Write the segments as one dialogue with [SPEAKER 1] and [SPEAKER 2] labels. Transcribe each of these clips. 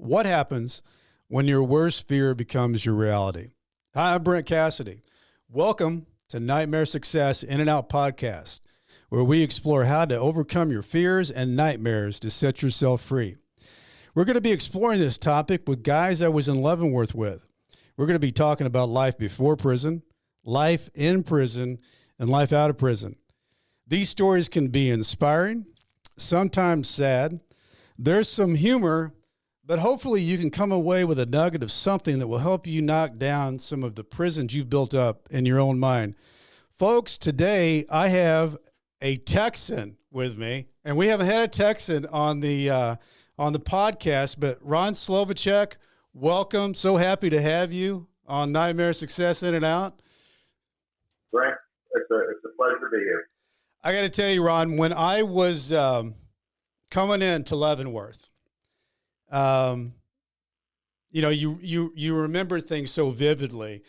[SPEAKER 1] What happens when your worst fear becomes your reality? Hi, I'm Brent Cassidy. Welcome to Nightmare Success In and Out Podcast, where we explore how to overcome your fears and nightmares to set yourself free. We're going to be exploring this topic with guys I was in Leavenworth with. We're going to be talking about life before prison, life in prison, and life out of prison. These stories can be inspiring, sometimes sad. There's some humor, but hopefully you can come away with a nugget of something that will help you knock down some of the prisons you've built up in your own mind. Folks, today I have a Texan with me, and we haven't had a Texan on the podcast, but Ron Slovacek, welcome. So happy to have you on Nightmare Success In and Out.
[SPEAKER 2] Brent, it's a pleasure to be here.
[SPEAKER 1] I got to tell you, Ron, when I was coming into Leavenworth, you remember things so vividly,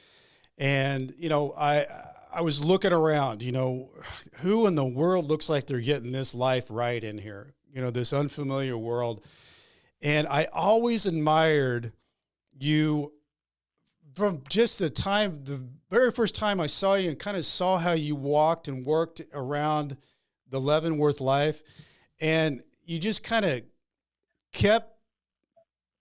[SPEAKER 1] and I was looking around. Who in the world looks like they're getting this life right in here? This unfamiliar world, and I always admired you from just the very first time I saw you, and kind of saw how you walked and worked around the Leavenworth life. And you just kind of kept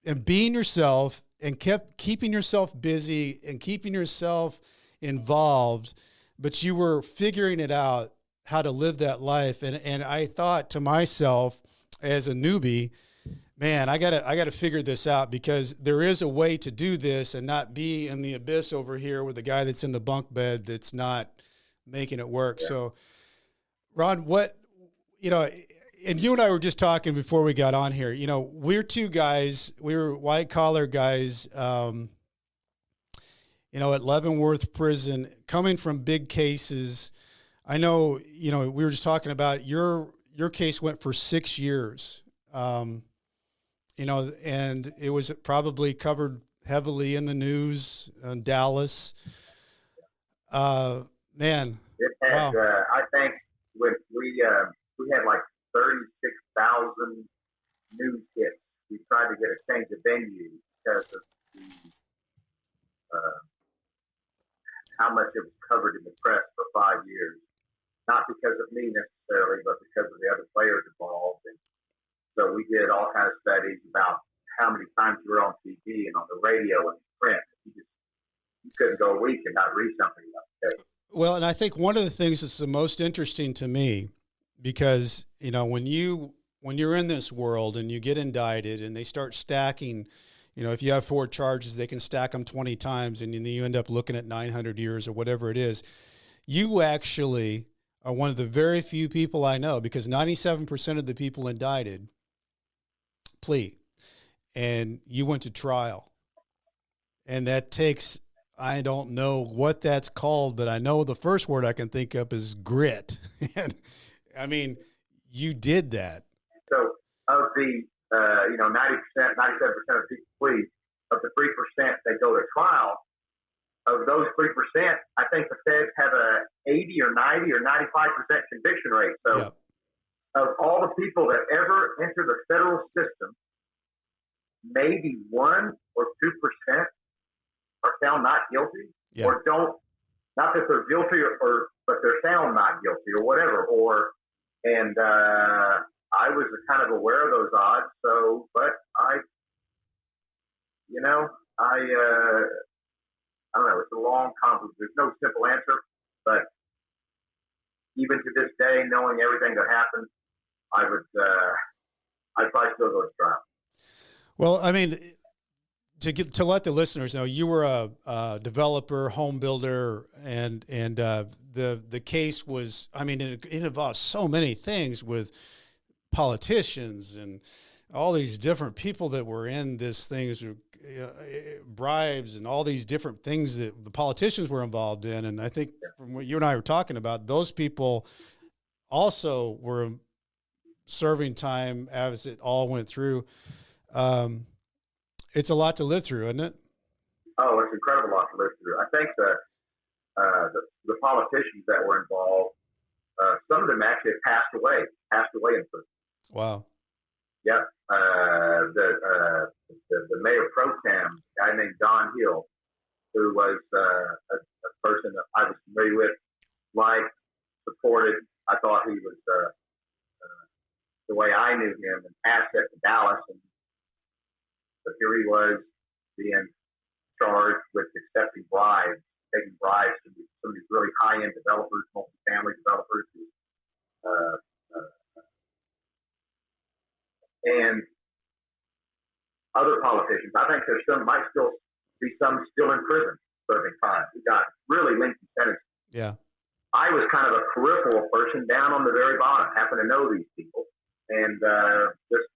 [SPEAKER 1] and being yourself and kept keeping yourself busy and keeping yourself involved, but you were figuring it out how to live that life. And I thought to myself as a newbie, man, I gotta figure this out, because there is a way to do this and not be in the abyss over here with the guy that's in the bunk bed that's not making it work. Yeah. So, Ron, and you and I were just talking before we got on here. We're two guys. We were white collar guys. At Leavenworth Prison, coming from big cases. I know. We were just talking about your case went for 6 years. And it was probably covered heavily in the news in Dallas. Man,
[SPEAKER 2] it had. Wow. I think we had like 36,000 news hits. We tried to get a change of venue because of how much it was covered in the press for 5 years. Not because of me necessarily, but because of the other players involved. And so we did all kinds of studies about how many times you were on TV and on the radio and print. You couldn't go a week and not read something about it.
[SPEAKER 1] Well, and I think one of the things that's the most interesting to me, because when you're in this world and you get indicted and they start stacking, if you have 4 charges, they can stack them 20 times, and then you end up looking at 900 years or whatever it is. You actually are one of the very few people I know, because 97% of the people indicted plea, and you went to trial. And that takes, I don't know what that's called, but I know the first word I can think of is grit. And I mean, you did that.
[SPEAKER 2] So of the 90%, 97% of people plead, of the 3% that go to trial, of those 3%, I think the feds have a 80 or 90 or 95% conviction rate. So yep. Of all the people that ever enter the federal system, maybe 1 or 2% are found not guilty, yep. Or don't, not that they're guilty but they're found not guilty or whatever. I was kind of aware of those odds. So, but I don't know. It's a long, complicated. There's no simple answer, but even to this day, knowing everything that happened, I'd probably still go to trial.
[SPEAKER 1] Well, I mean, to let the listeners know, you were a developer, home builder, and the case was, I mean, it involved so many things with politicians and all these different people that were in this things, bribes and all these different things that the politicians were involved in. And I think from what you and I were talking about, those people also were serving time as it all went through. It's a lot to live through, isn't it?
[SPEAKER 2] Oh, it's an incredible lot to live through. I think the politicians that were involved, some of them actually passed away in prison.
[SPEAKER 1] Wow.
[SPEAKER 2] Yep. The the mayor pro tem, a guy named Don Hill, who was a person that I was familiar with, liked, supported. I thought he was the way I knew him, an asset to Dallas. But here he was being charged with accepting bribes, taking bribes to some of these really high-end developers, multifamily developers, and other politicians. I think might still be some still in prison serving time. He got really lengthy sentences.
[SPEAKER 1] Yeah.
[SPEAKER 2] I was kind of a peripheral person down on the very bottom, happened to know these people, and just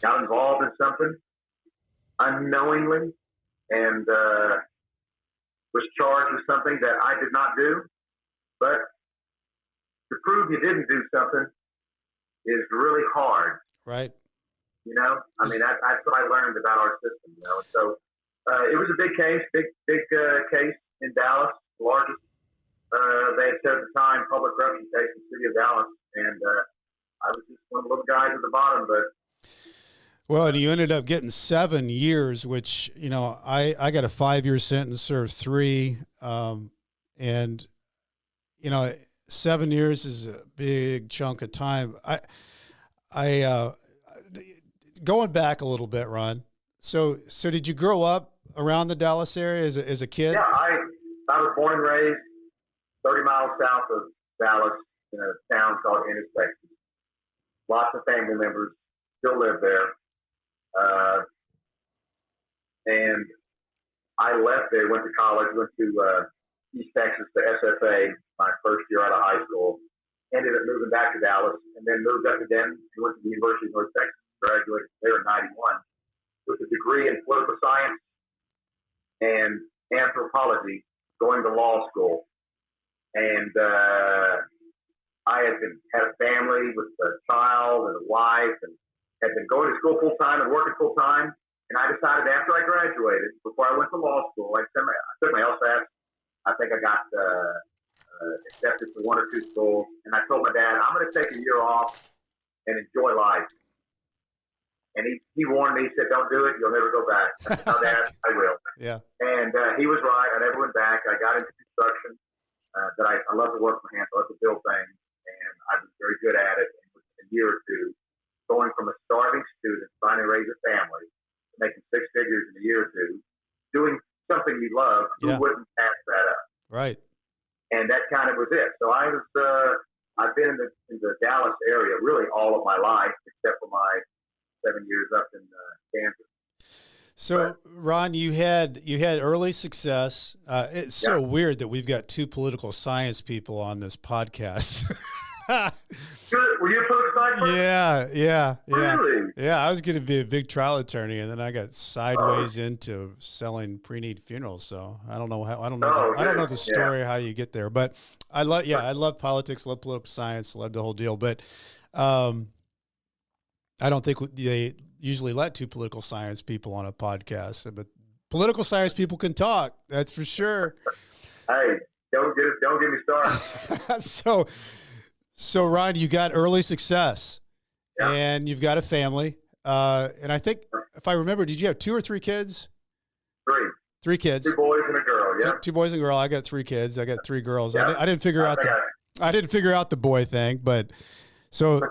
[SPEAKER 2] got involved in something unknowingly, and was charged with something that I did not do. But to prove you didn't do something is really hard.
[SPEAKER 1] Right.
[SPEAKER 2] You know, I mean, that's what I learned about our system, you know. So it was a big case, big case in Dallas, the largest, they had said at the time, public corruption case in the city of Dallas. And I was just one of the little guys at the bottom, but.
[SPEAKER 1] Well, and you ended up getting 7 years, which, you know, I got a 5-year sentence, served 3. And, you know, 7 years is a big chunk of time. I going back a little bit, Ron. So did you grow up around the Dallas area as a kid?
[SPEAKER 2] Yeah, I was born and raised 30 miles south of Dallas in a town called Ennis, Texas. Lots of family members still live there. And I left there, went to college, went to East Texas, to SFA, my first year out of high school. Ended up moving back to Dallas, and then moved up to Denton and went to the University of North Texas. Graduated there in '91 with a degree in political science and anthropology, going to law school. And I had a family with a child and a wife, and had been going to school full time and working full time. And I decided after I graduated, before I went to law school, I took my LSAT. I think I got accepted to 1 or 2 schools, and I told my dad, I'm going to take a year off and enjoy life. And he warned me, he said, don't do it, you'll never go back. I said, no, Dad, I will.
[SPEAKER 1] Yeah.
[SPEAKER 2] And he was right. I never went back. I got into construction. I love to work with my hands. I love to build things, and I was very good at it. And within a year or two, going from a starving student trying to raise a family, to making 6 figures in a year or two, doing something you love, who wouldn't pass that up?
[SPEAKER 1] Right.
[SPEAKER 2] And that kind of was it. So I've been in the Dallas area really all of my life, except for my 7 years up in Kansas.
[SPEAKER 1] So, Ron, you had early success. It's so weird that we've got 2 political science people on this podcast.
[SPEAKER 2] Were you a political science person?
[SPEAKER 1] Yeah.
[SPEAKER 2] Really?
[SPEAKER 1] Yeah, I was going to be a big trial attorney, and then I got sideways into selling pre-need funerals. So I don't know I don't know the story of how you get there, but I love politics, love political science, love the whole deal. But I don't think they usually let 2 political science people on a podcast, but political science people can talk. That's for sure.
[SPEAKER 2] Hey, don't get me started.
[SPEAKER 1] So Ron, you got early success, and you've got a family. And I think, if I remember, did you have 2 or 3 kids?
[SPEAKER 2] 3.
[SPEAKER 1] 3 kids.
[SPEAKER 2] 2 boys and a girl. Yeah.
[SPEAKER 1] 2 boys and a girl. I got 3 kids. I got 3 girls.
[SPEAKER 2] Yeah.
[SPEAKER 1] I didn't figure out the boy thing, but so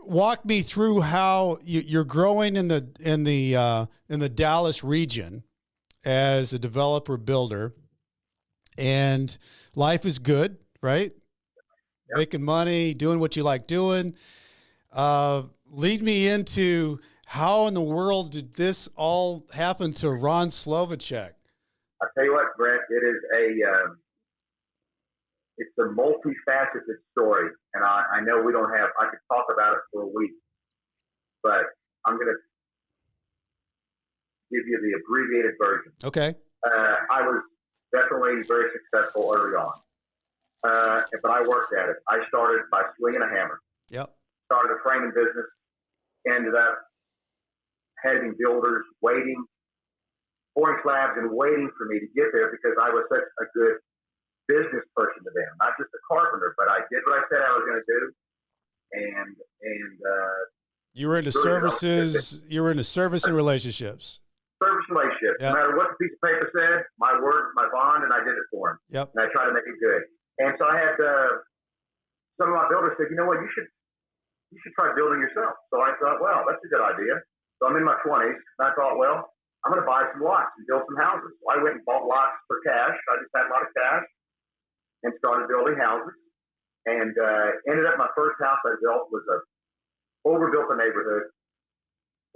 [SPEAKER 1] walk me through how you're growing in the Dallas region as a developer builder, and life is good, right? Yep. Making money, doing what you like doing. Lead me into how in the world did this all happen to Ron Slovacek?
[SPEAKER 2] I'll tell you what, Brent, it's a multifaceted story, and I know I could talk about it for a week, but I'm going to give you the abbreviated version.
[SPEAKER 1] Okay.
[SPEAKER 2] I was definitely very successful early on, but I worked at it. I started by swinging a hammer.
[SPEAKER 1] Yep.
[SPEAKER 2] Started a framing business, ended up having builders pouring slabs and waiting for me to get there because I was such a good business person to them, not just a carpenter, but I did what I said I was going to do, and
[SPEAKER 1] You were into services. You were into service and relationships.
[SPEAKER 2] Service relationships.
[SPEAKER 1] Yep.
[SPEAKER 2] No matter what the piece of paper said, my word, my bond, and I did it for him.
[SPEAKER 1] Yep.
[SPEAKER 2] And I tried to make it good. And so I had some of my builders said, you know what, you should try building yourself. So I thought, well, that's a good idea. So I'm in my 20s, and I thought, well, I'm going to buy some lots and build some houses. So I went and bought lots for cash. I just had a lot of cash and started building houses. And ended up my first house I built was overbuilt a neighborhood.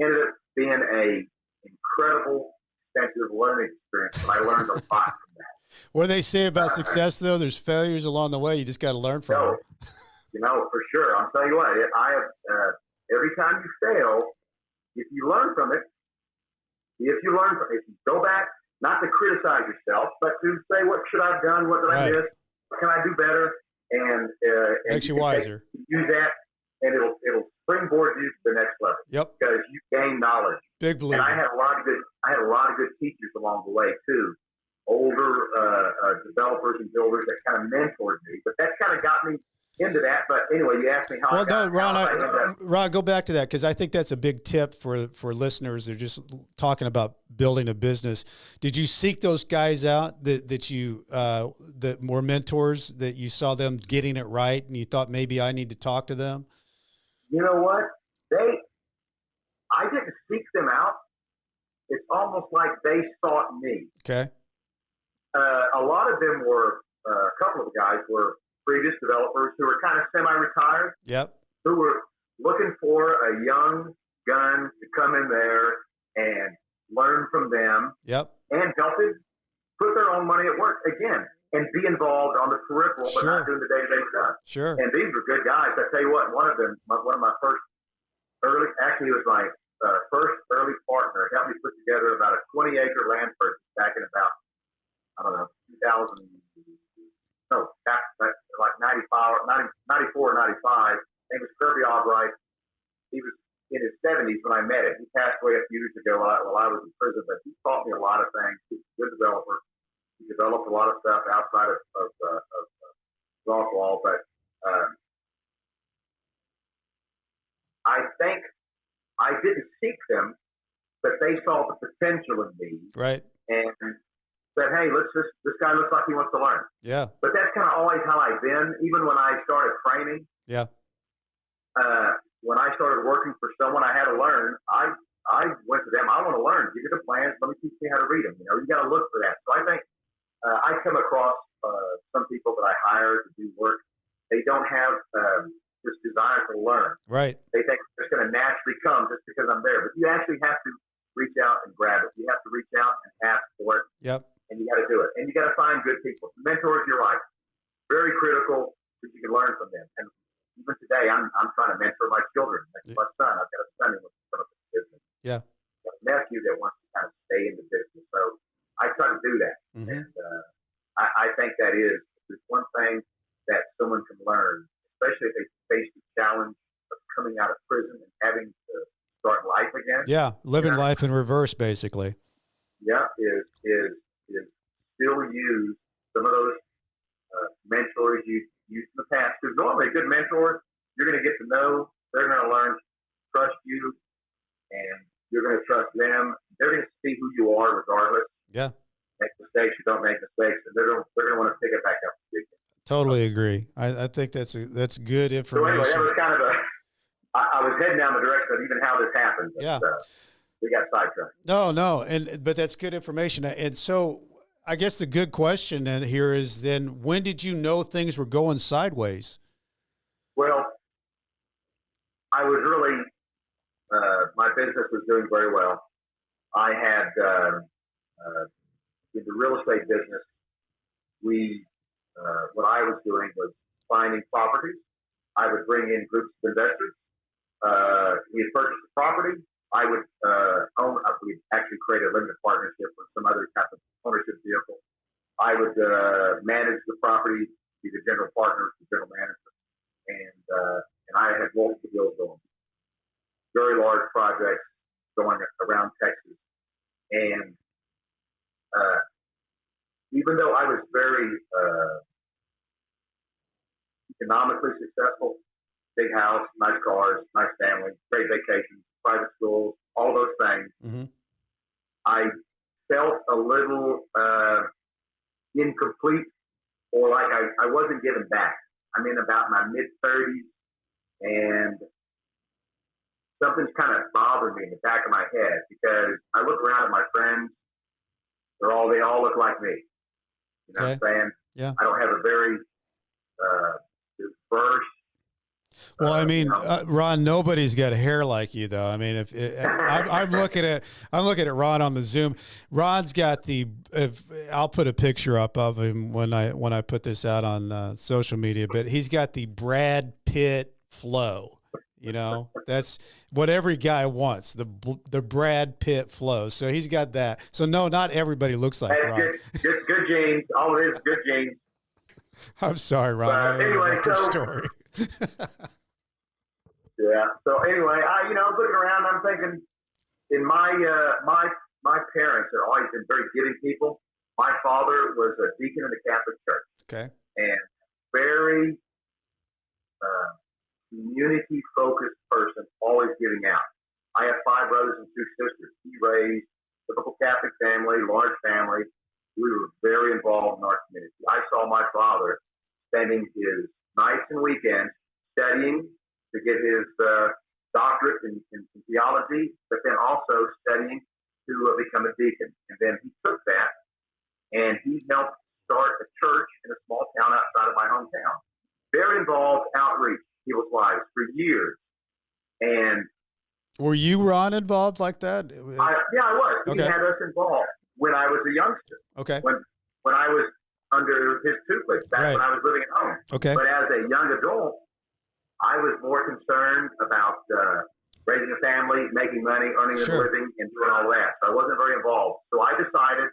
[SPEAKER 2] Ended up being a incredible, extensive learning experience. And I learned a lot from that.
[SPEAKER 1] What do they say about success, though? There's failures along the way. You just got to learn from them.
[SPEAKER 2] You know, for sure. I'll tell you what. Every time you fail, if you learn from it, if you go back, not to criticize yourself, but to say, what should I have done? What did I miss? What can I do better? And
[SPEAKER 1] makes you wiser.
[SPEAKER 2] Use that, and it'll springboard you to the next level.
[SPEAKER 1] Yep.
[SPEAKER 2] Because you gain knowledge.
[SPEAKER 1] Big believer.
[SPEAKER 2] And I had a lot of good teachers along the way too. Older developers and builders that kind of mentored me. But that kind of got me into that. But anyway, you asked me how.
[SPEAKER 1] Ron, go back to that, because I think that's a big tip for listeners. They're just talking about building a business. Did you seek those guys out that were mentors, that you saw them getting it right and you thought maybe I need to talk to them?
[SPEAKER 2] You know what? I didn't seek them out. It's almost like they sought me.
[SPEAKER 1] Okay.
[SPEAKER 2] A lot of them were, a couple of the guys were previous developers who were kind of semi-retired.
[SPEAKER 1] Yep.
[SPEAKER 2] Who were looking for a young gun to come in there and learn from them.
[SPEAKER 1] Yep.
[SPEAKER 2] And help it put their own money at work again and be involved on the peripheral, but not doing the day-to-day stuff.
[SPEAKER 1] Sure.
[SPEAKER 2] And these were good guys. I tell you what, one of my first early, actually he was my first early partner, helped me put together about a 20-acre land purchase back in about, I don't know, 2000. No, back like 94 or 95. Name was Kirby Albright. He was in his 70s when I met him. He passed away a few years ago while I was in prison, but he taught me a lot of things. He's a good developer. He developed a lot of stuff outside of golf ball, but I think I didn't seek them, but they saw the potential in me.
[SPEAKER 1] Right. And
[SPEAKER 2] said, hey, this guy looks like he wants to learn.
[SPEAKER 1] Yeah.
[SPEAKER 2] But that's kind of always how I've been, even when I started training.
[SPEAKER 1] Yeah.
[SPEAKER 2] When I started working for someone I had to learn, I went to them. I want to learn. Give me the plans. Let me teach you how to read them. You know, you got to look for that. So I think I come across some people that I hire to do work. They don't have this desire to learn.
[SPEAKER 1] Right.
[SPEAKER 2] They think it's going to naturally come just because I'm there. But you actually have to reach out and grab it. You have to reach out and ask for it.
[SPEAKER 1] Yep.
[SPEAKER 2] And you got to do it. And you got to find good people. Mentors, you're right. Very critical because you can learn from them. And even today, I'm trying to mentor my children. Like my son, I've got a son who wants to start up a business.
[SPEAKER 1] Yeah.
[SPEAKER 2] I've got a nephew that wants to kind of stay in the business. So I try to do that.
[SPEAKER 1] Mm-hmm.
[SPEAKER 2] And I think that is one thing that someone can learn, especially if they face the challenge of coming out of prison and having to start life again.
[SPEAKER 1] Yeah, living life in reverse, basically.
[SPEAKER 2] Yeah, is still use some of those mentors you used in the past. Because normally a good mentor, you're going to get to know, they're going to learn to trust you, and you're going to trust them. They're going to see who you are regardless.
[SPEAKER 1] Yeah. Make
[SPEAKER 2] mistakes, you don't make mistakes, and they're going to want to pick it back up.
[SPEAKER 1] Totally agree. I think that's good information.
[SPEAKER 2] So anyway, that was kind of I was heading down the direction of even how this happened. But,
[SPEAKER 1] yeah.
[SPEAKER 2] We got sidetracked.
[SPEAKER 1] No, but that's good information. And so I guess the good question here is then, when did you know things were going sideways?
[SPEAKER 2] Well, I was really, my business was doing very well. I had, in the real estate business, what I was doing was finding properties. I would bring in groups of investors. We had purchased the property. I would we'd actually create a limited partnership with some other type of ownership vehicle. I would manage the property, be the general partner, the general manager, and I had multiple deals going. Very large projects going around Texas, and even though I was very economically successful, big house, nice cars, nice family, great vacations, private schools, all those things.
[SPEAKER 1] Mm-hmm.
[SPEAKER 2] I felt a little incomplete, or like I wasn't giving back. I'm in about my mid-30s, and something's kind of bothered me in the back of my head because I look around at my friends. They all look like me. You know what I'm saying?
[SPEAKER 1] Yeah.
[SPEAKER 2] I don't have a very diverse.
[SPEAKER 1] Well, I mean, Ron, nobody's got hair like you, though. I mean, I'm looking at Ron on the Zoom. Ron's got I'll put a picture up of him when I put this out on social media. But he's got the Brad Pitt flow. You know, that's what every guy wants, the Brad Pitt flow. So he's got that. So no, not everybody looks like Ron.
[SPEAKER 2] Good genes. All it is, good genes.
[SPEAKER 1] I'm sorry, Ron.
[SPEAKER 2] Anyway,
[SPEAKER 1] story.
[SPEAKER 2] Yeah. So anyway, I was looking around. I'm thinking, in my parents have always been very giving people. My father was a deacon in the Catholic Church.
[SPEAKER 1] Okay.
[SPEAKER 2] And very community-focused person, always giving out. I have 5 brothers and 2 sisters. He raised a typical Catholic family, large family. We were very involved in our community. I saw my father spending his nights and weekends studying to get his doctorate in theology, but then also studying to become a deacon. And then he took that and he helped start a church in a small town outside of my hometown. Very involved outreach, people's lives for years. And
[SPEAKER 1] were you, Ron, involved like that?
[SPEAKER 2] I was. Okay. He had us involved when I was a youngster.
[SPEAKER 1] Okay.
[SPEAKER 2] When I was under his tutelage, back when I was living at home.
[SPEAKER 1] Okay.
[SPEAKER 2] But as a young adult, I was more concerned about raising a family, making money, earning a living, and doing all that. So I wasn't very involved. So I decided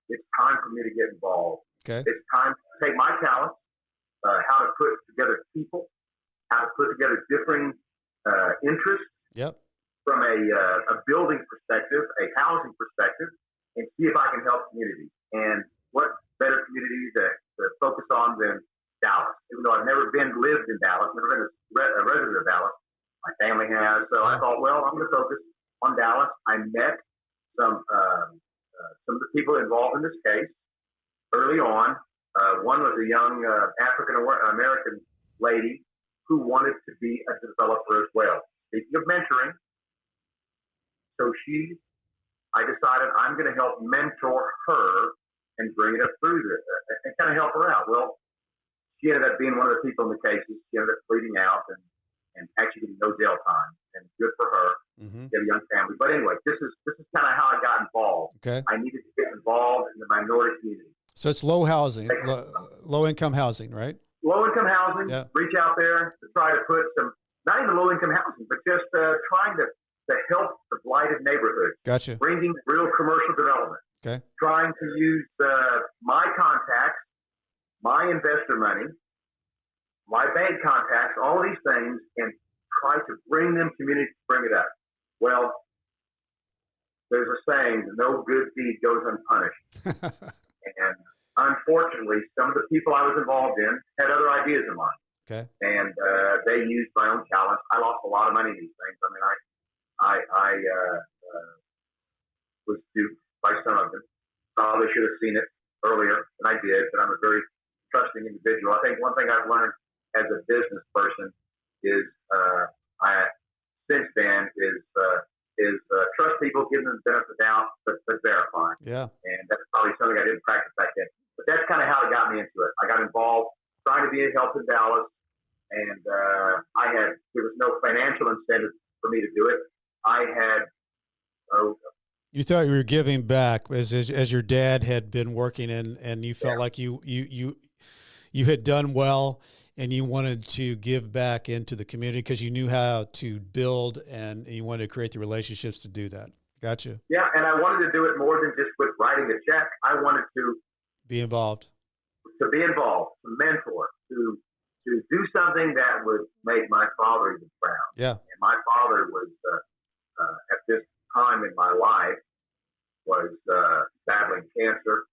[SPEAKER 2] it's time for me to get involved.
[SPEAKER 1] Okay.
[SPEAKER 2] It's time to take my talents, how to put together people, how to put together differing interests.
[SPEAKER 1] Yep.
[SPEAKER 2] From a building perspective, a housing perspective, and see if I can help communities. And what better community to focus on than Dallas? Even though I've never lived in Dallas, never been a resident of Dallas, my family has. So I thought, well, I'm going to focus on Dallas. I met some of the people involved in this case early on. One was a young African American lady who wanted to be a developer as well. Speaking of mentoring, so I decided I'm going to help mentor her and bring it up through this and kind of help her out. Well, she ended up being one of the people in the cases. She ended up pleading out and actually getting no jail time, and good for her.
[SPEAKER 1] Mm-hmm.
[SPEAKER 2] Get a young family. But anyway, this is kind of how I got involved.
[SPEAKER 1] Okay.
[SPEAKER 2] I needed to get involved in the minority community.
[SPEAKER 1] So it's low income housing, right?
[SPEAKER 2] Low income housing. Yeah. Reach out there to try to put some, not even low income housing, but just trying to help the blighted neighborhoods.
[SPEAKER 1] Gotcha.
[SPEAKER 2] Bringing real commercial development.
[SPEAKER 1] Okay.
[SPEAKER 2] Trying to use my contacts, my investor money, my bank contacts, all these things, and try to bring them community to bring it up. Well, there's a saying, no good deed goes unpunished. And unfortunately, some of the people I was involved in had other ideas in mind.
[SPEAKER 1] Okay. And
[SPEAKER 2] they used my own talents. I lost a lot of money in these things. I mean, I was duped by some of them. Probably should have seen it earlier than I did, but I'm a very trusting individual. I think one thing I've learned as a business person is since then is trust people, give them the benefit of the doubt, but verify. Yeah. And that's probably something I didn't practice back then. But that's kind of how it got me into it. I got involved trying to be a help in Dallas, and there was no financial incentive for me to do it.
[SPEAKER 1] You thought you were giving back as your dad had been working and you felt like you had done well and you wanted to give back into the community because you knew how to build and you wanted to create the relationships to do that. Gotcha.
[SPEAKER 2] Yeah, and I wanted to do it more than just with writing a check. I wanted to
[SPEAKER 1] be involved.
[SPEAKER 2] To be involved, to mentor, to do something that would make my father even proud.
[SPEAKER 1] Yeah.
[SPEAKER 2] And my father was at this time in my life was battling cancer,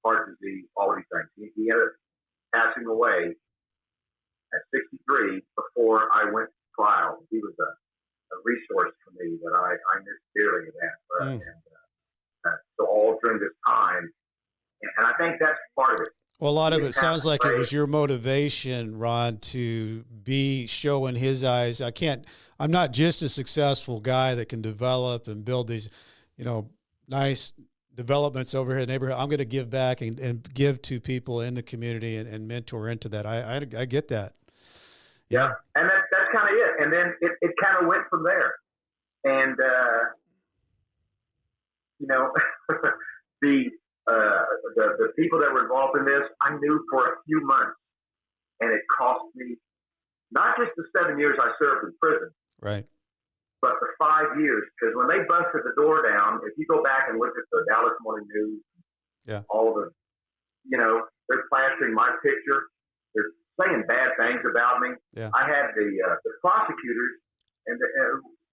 [SPEAKER 2] heart disease, all of these things. He ended up passing away was a resource for me that I miss dearly in that. And so all during this time, and I think that's part of it.
[SPEAKER 1] Well, a lot of it sounds like it was your motivation, Ron, to be showing his eyes. I'm not just a successful guy that can develop and build these, nice developments over here in the neighborhood. I'm going to give back and give to people in the community and mentor into that. I get that.
[SPEAKER 2] Yeah. And that's kind of it. And then it kind of went from there. And, the people that were involved in this, I knew for a few months, and it cost me not just the 7 years I served in prison,
[SPEAKER 1] right,
[SPEAKER 2] but the 5 years. Because when they busted the door down, if you go back and look at the Dallas Morning News, all the, they're plastering my picture, they're saying bad things about me.
[SPEAKER 1] Yeah.
[SPEAKER 2] I had the prosecutors and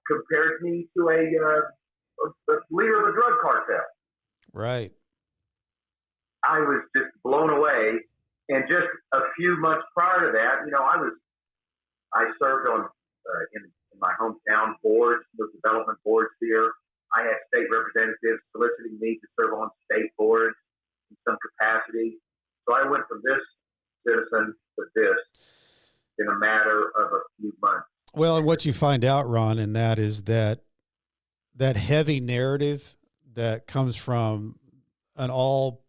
[SPEAKER 2] compared me to a leader of a drug cartel.
[SPEAKER 1] Right.
[SPEAKER 2] I was just blown away. And just a few months prior to that, I served on in my hometown boards, the development boards here. I had state representatives soliciting me to serve on state boards in some capacity. So I went from this citizen to this in a matter of a few months.
[SPEAKER 1] Well, and what you find out, Ron, in that is that heavy narrative that comes from an all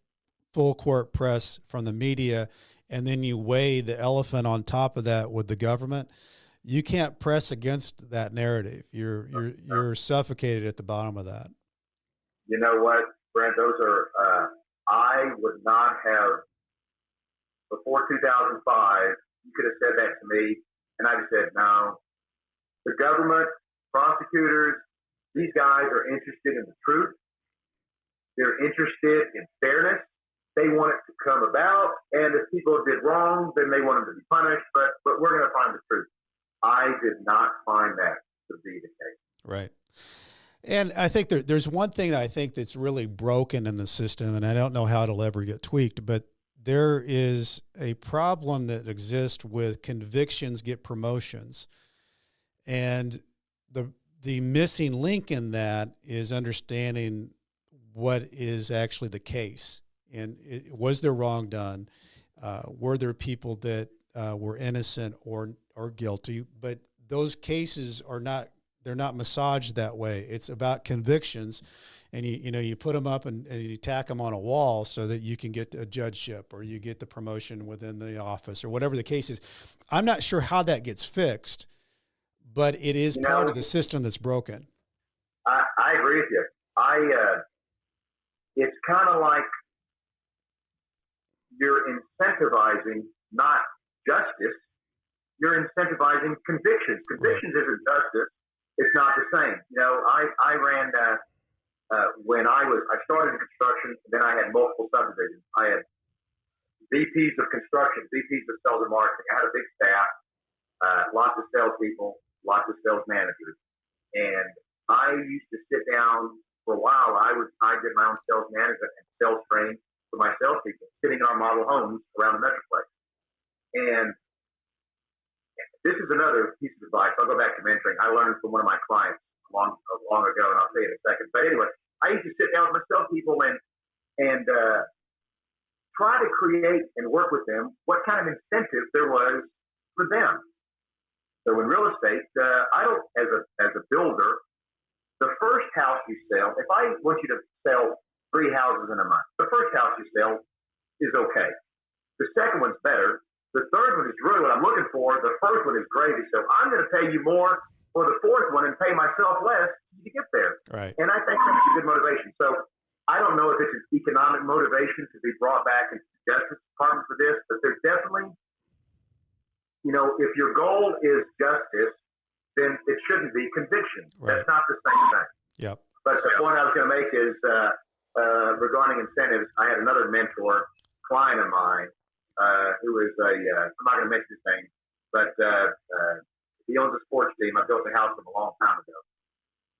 [SPEAKER 1] full court press from the media, and then you weigh the elephant on top of that with the government, you can't press against that narrative. You're suffocated at the bottom of that.
[SPEAKER 2] You know what, Brent? Those are I would not have before 2005. You could have said that to me, and I just said no. The government, prosecutors, these guys are interested in the truth. They're interested in fairness. They want it to come about, and if people did wrong, then they want them to be punished, but we're going to find the truth. I did not find that to be the case.
[SPEAKER 1] Right. And I think there's one thing that I think that's really broken in the system, and I don't know how it'll ever get tweaked, but there is a problem that exists with convictions get promotions. And the missing link in that is understanding what is actually the case. And was there wrong done? Were there people that were innocent or guilty? But those cases they're not massaged that way. It's about convictions, and you put them up and you tack them on a wall so that you can get a judgeship or you get the promotion within the office or whatever the case is. I'm not sure how that gets fixed, but it is part of the system that's broken.
[SPEAKER 2] I agree with you. It's kind of like you're incentivizing not justice, you're incentivizing convictions. Convictions isn't justice. It's not the same. I ran when I started in construction, then I had multiple subdivisions. I had VPs of construction, VPs of sales and marketing. I had a big staff, lots of salespeople, lots of sales managers. And I used to sit down for a while. I did my own sales management and sales training for my salespeople, sitting in our model homes around the Metroplex. And this is another piece of advice. I'll go back to mentoring. I learned from one of my clients long ago, and I'll say it in a second. But anyway, I used to sit down with my salespeople and try to create and work with them what kind of incentive there was for them. So in real estate, as a builder, the first house you sell, if I want you to sell 3 houses in a month, the first house you sell is okay. The second one's better. The third one is really what I'm looking for. The first one is gravy. So I'm going to pay you more for the fourth one and pay myself less to get there.
[SPEAKER 1] Right.
[SPEAKER 2] And I think that's a good motivation. So I don't know if it's an economic motivation to be brought back into the Justice Department for this, but there's definitely, if your goal is justice, then it shouldn't be conviction. Right. That's not the same thing.
[SPEAKER 1] Yep.
[SPEAKER 2] But the point I was going to make is regarding incentives, I had another mentor, client of mine, who is I'm not going to mention his name, but he owns a sports team. I built a house for him a long time ago.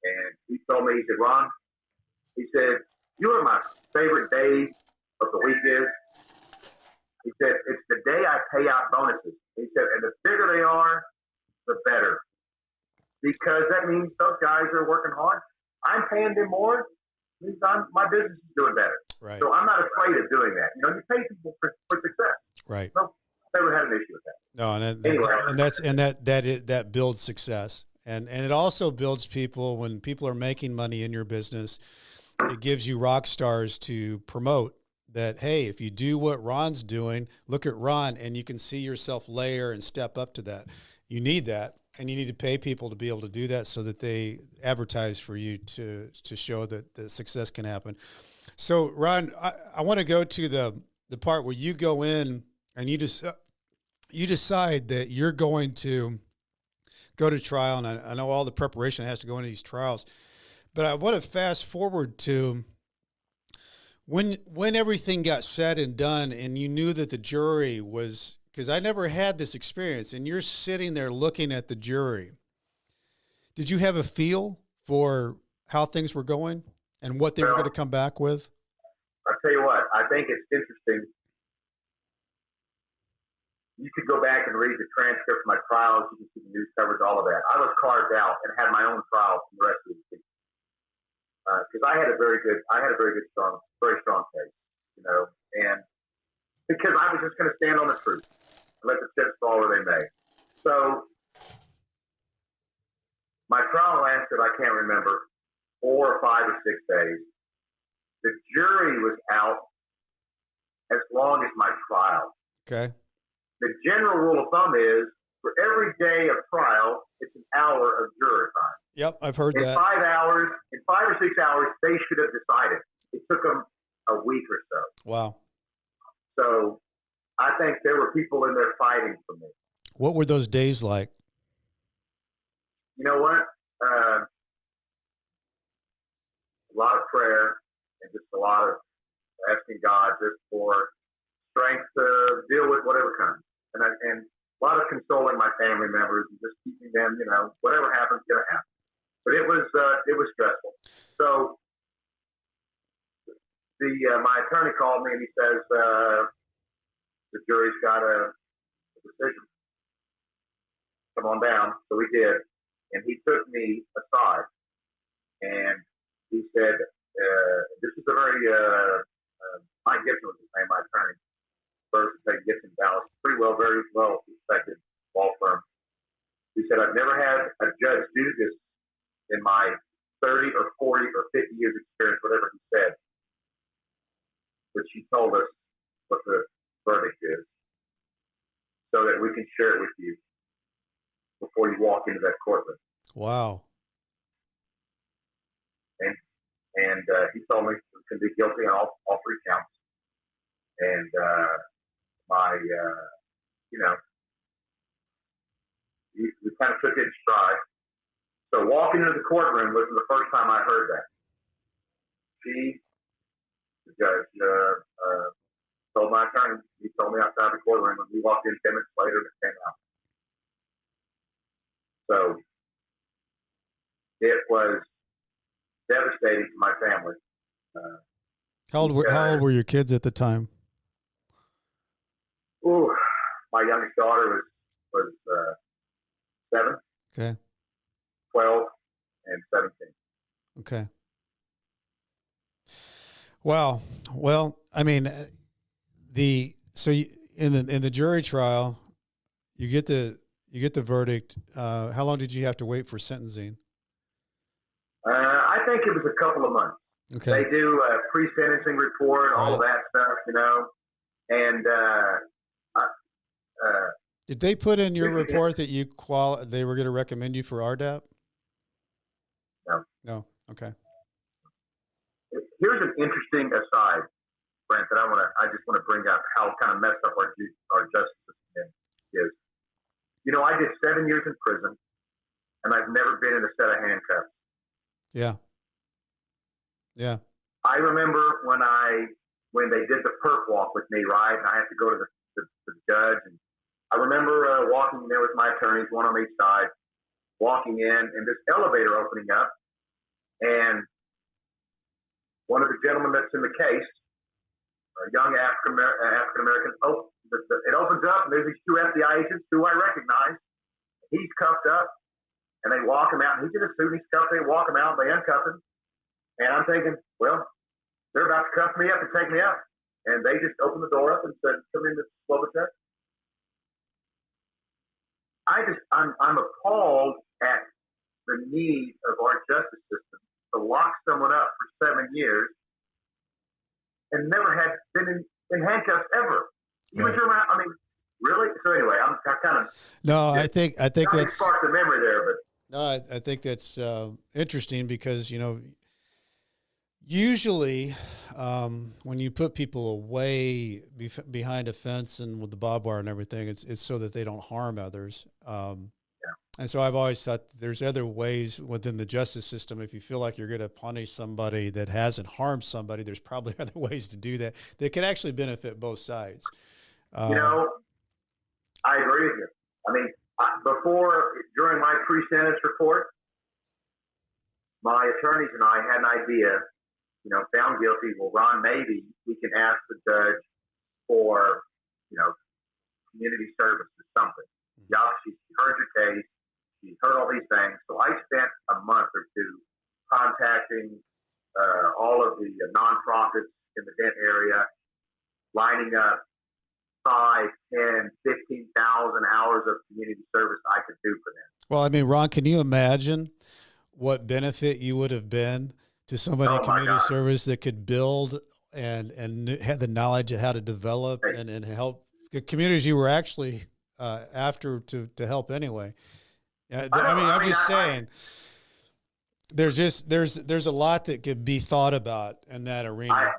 [SPEAKER 2] And he told me, he said, Ron, he said, you know what my favorite day of the week is? He said, it's the day I pay out bonuses. He said, and the bigger they are, the better. because that means those guys are working hard. I'm paying them more. Means my business is doing better.
[SPEAKER 1] Right.
[SPEAKER 2] So I'm not afraid of doing that. You pay people for success.
[SPEAKER 1] Right.
[SPEAKER 2] So I never had an issue with that.
[SPEAKER 1] No,
[SPEAKER 2] Anyway.
[SPEAKER 1] that builds success, and it also builds people. When people are making money in your business, it gives you rock stars to promote. That, hey, if you do what Ron's doing, look at Ron, and you can see yourself layer and step up to that. You need that, and you need to pay people to be able to do that so that they advertise for you to show that the success can happen. So, Ron, I want to go to the part where you go in and you decide that you're going to go to trial, and I know all the preparation has to go into these trials, but I want to fast forward to when everything got said and done, and you knew that the jury was, because I never had this experience, and you're sitting there looking at the jury. Did you have a feel for how things were going and what they were going to come back with?
[SPEAKER 2] I'll tell you what, I think it's interesting. You could go back and read the transcript of my trials. You can see the news coverage, all of that. I was carved out and had my own trial from the rest of the team. Because I had a very strong case, and because I was just going to stand on the truth and let the chips fall where they may. So my trial lasted, I can't remember, 4 or 5 or 6 days. The jury was out as long as my trial.
[SPEAKER 1] Okay. The
[SPEAKER 2] general rule of thumb is for every day of trial, it's an hour of juror time.
[SPEAKER 1] Yep, I've heard that.
[SPEAKER 2] In 5 or 6 hours, they should have decided. It took them a week or so.
[SPEAKER 1] Wow.
[SPEAKER 2] So I think there were people in there fighting for me.
[SPEAKER 1] What were those days like?
[SPEAKER 2] You know what? A lot of prayer and just a lot of asking God just for strength to deal with whatever comes. And a lot of consoling my family members and just keeping them, whatever happens, it's going to happen. But it was stressful. So my attorney called me and he says, the jury's got a decision. Come on down. So we did. And he took me aside and he said, this is a very, Mike Gibson was his name, my attorney. First, Gibson Dallas, very well respected law firm. He said, I've never had a judge do this in my 30 or 40 or 50 years experience, whatever he said. But she told us what the verdict is so that we can share it with you before you walk into that courtroom.
[SPEAKER 1] Wow.
[SPEAKER 2] And he told me he can be guilty on all 3 counts. And we kind of took it in stride. So walking into the courtroom was the first time I heard that. The judge, told my attorney, he told me outside the courtroom, and we walked in 10 minutes later and it came out. So it was devastating to my family.
[SPEAKER 1] How old were your kids at the time?
[SPEAKER 2] My youngest daughter was 7.
[SPEAKER 1] Okay.
[SPEAKER 2] 12 and 17.
[SPEAKER 1] Okay. Wow. Well, I mean, in the jury trial, you get the verdict. How long did you have to wait for sentencing?
[SPEAKER 2] I think it was a couple of months.
[SPEAKER 1] Okay.
[SPEAKER 2] They do a pre-sentencing report, all of that stuff, and
[SPEAKER 1] did they put in your report that they were going to recommend you for RDAP? No. Okay.
[SPEAKER 2] Here's an interesting aside, Brent, that I just want to bring up how kind of messed up our justice system is. I did 7 years in prison, and I've never been in a set of handcuffs.
[SPEAKER 1] Yeah. Yeah.
[SPEAKER 2] I remember when they did the perp walk with me, right? And I had to go to the judge, and I remember walking in there with my attorneys, one on each side, walking in, and this elevator opening up, and one of the gentlemen that's in the case, a young African American, it opens up, and there's these 2 FBI agents who I recognize. He's cuffed up, and they walk him out. And he's in a suit, and he's cuffed. They walk him out, and they uncuff him. And I'm thinking, well, they're about to cuff me up and take me out. And they just opened the door up and said, "Come in, Mr. Slovacek." I'm appalled at the need of our justice system to lock someone up for 7 years and never had been in handcuffs ever. Even
[SPEAKER 1] Right.
[SPEAKER 2] I mean, really? So anyway, I kind of
[SPEAKER 1] No, I think that's
[SPEAKER 2] sparked a memory there, but
[SPEAKER 1] no, I think that's interesting because usually when you put people away behind a fence and with the barbed wire and everything, it's so that they don't harm others. And so I've always thought there's other ways within the justice system. If you feel like you're going to punish somebody that hasn't harmed somebody, there's probably other ways to do that can actually benefit both sides.
[SPEAKER 2] I agree with you. I mean, during my pre-sentence report, my attorneys and I had an idea, found guilty. Well, Ron, maybe we can ask the judge for, community service or something. She heard your case. She heard all these things. So I spent a month or two contacting all of the nonprofits in the Denton area, lining up 5, 10, 15,000 hours of community service I could do for them.
[SPEAKER 1] Well, I mean, Ron, can you imagine what benefit you would have been to somebody in community service that could build and had the knowledge of how to develop and help the communities you were actually after to help anyway? I'm just saying there's a lot that could be thought about in that arena.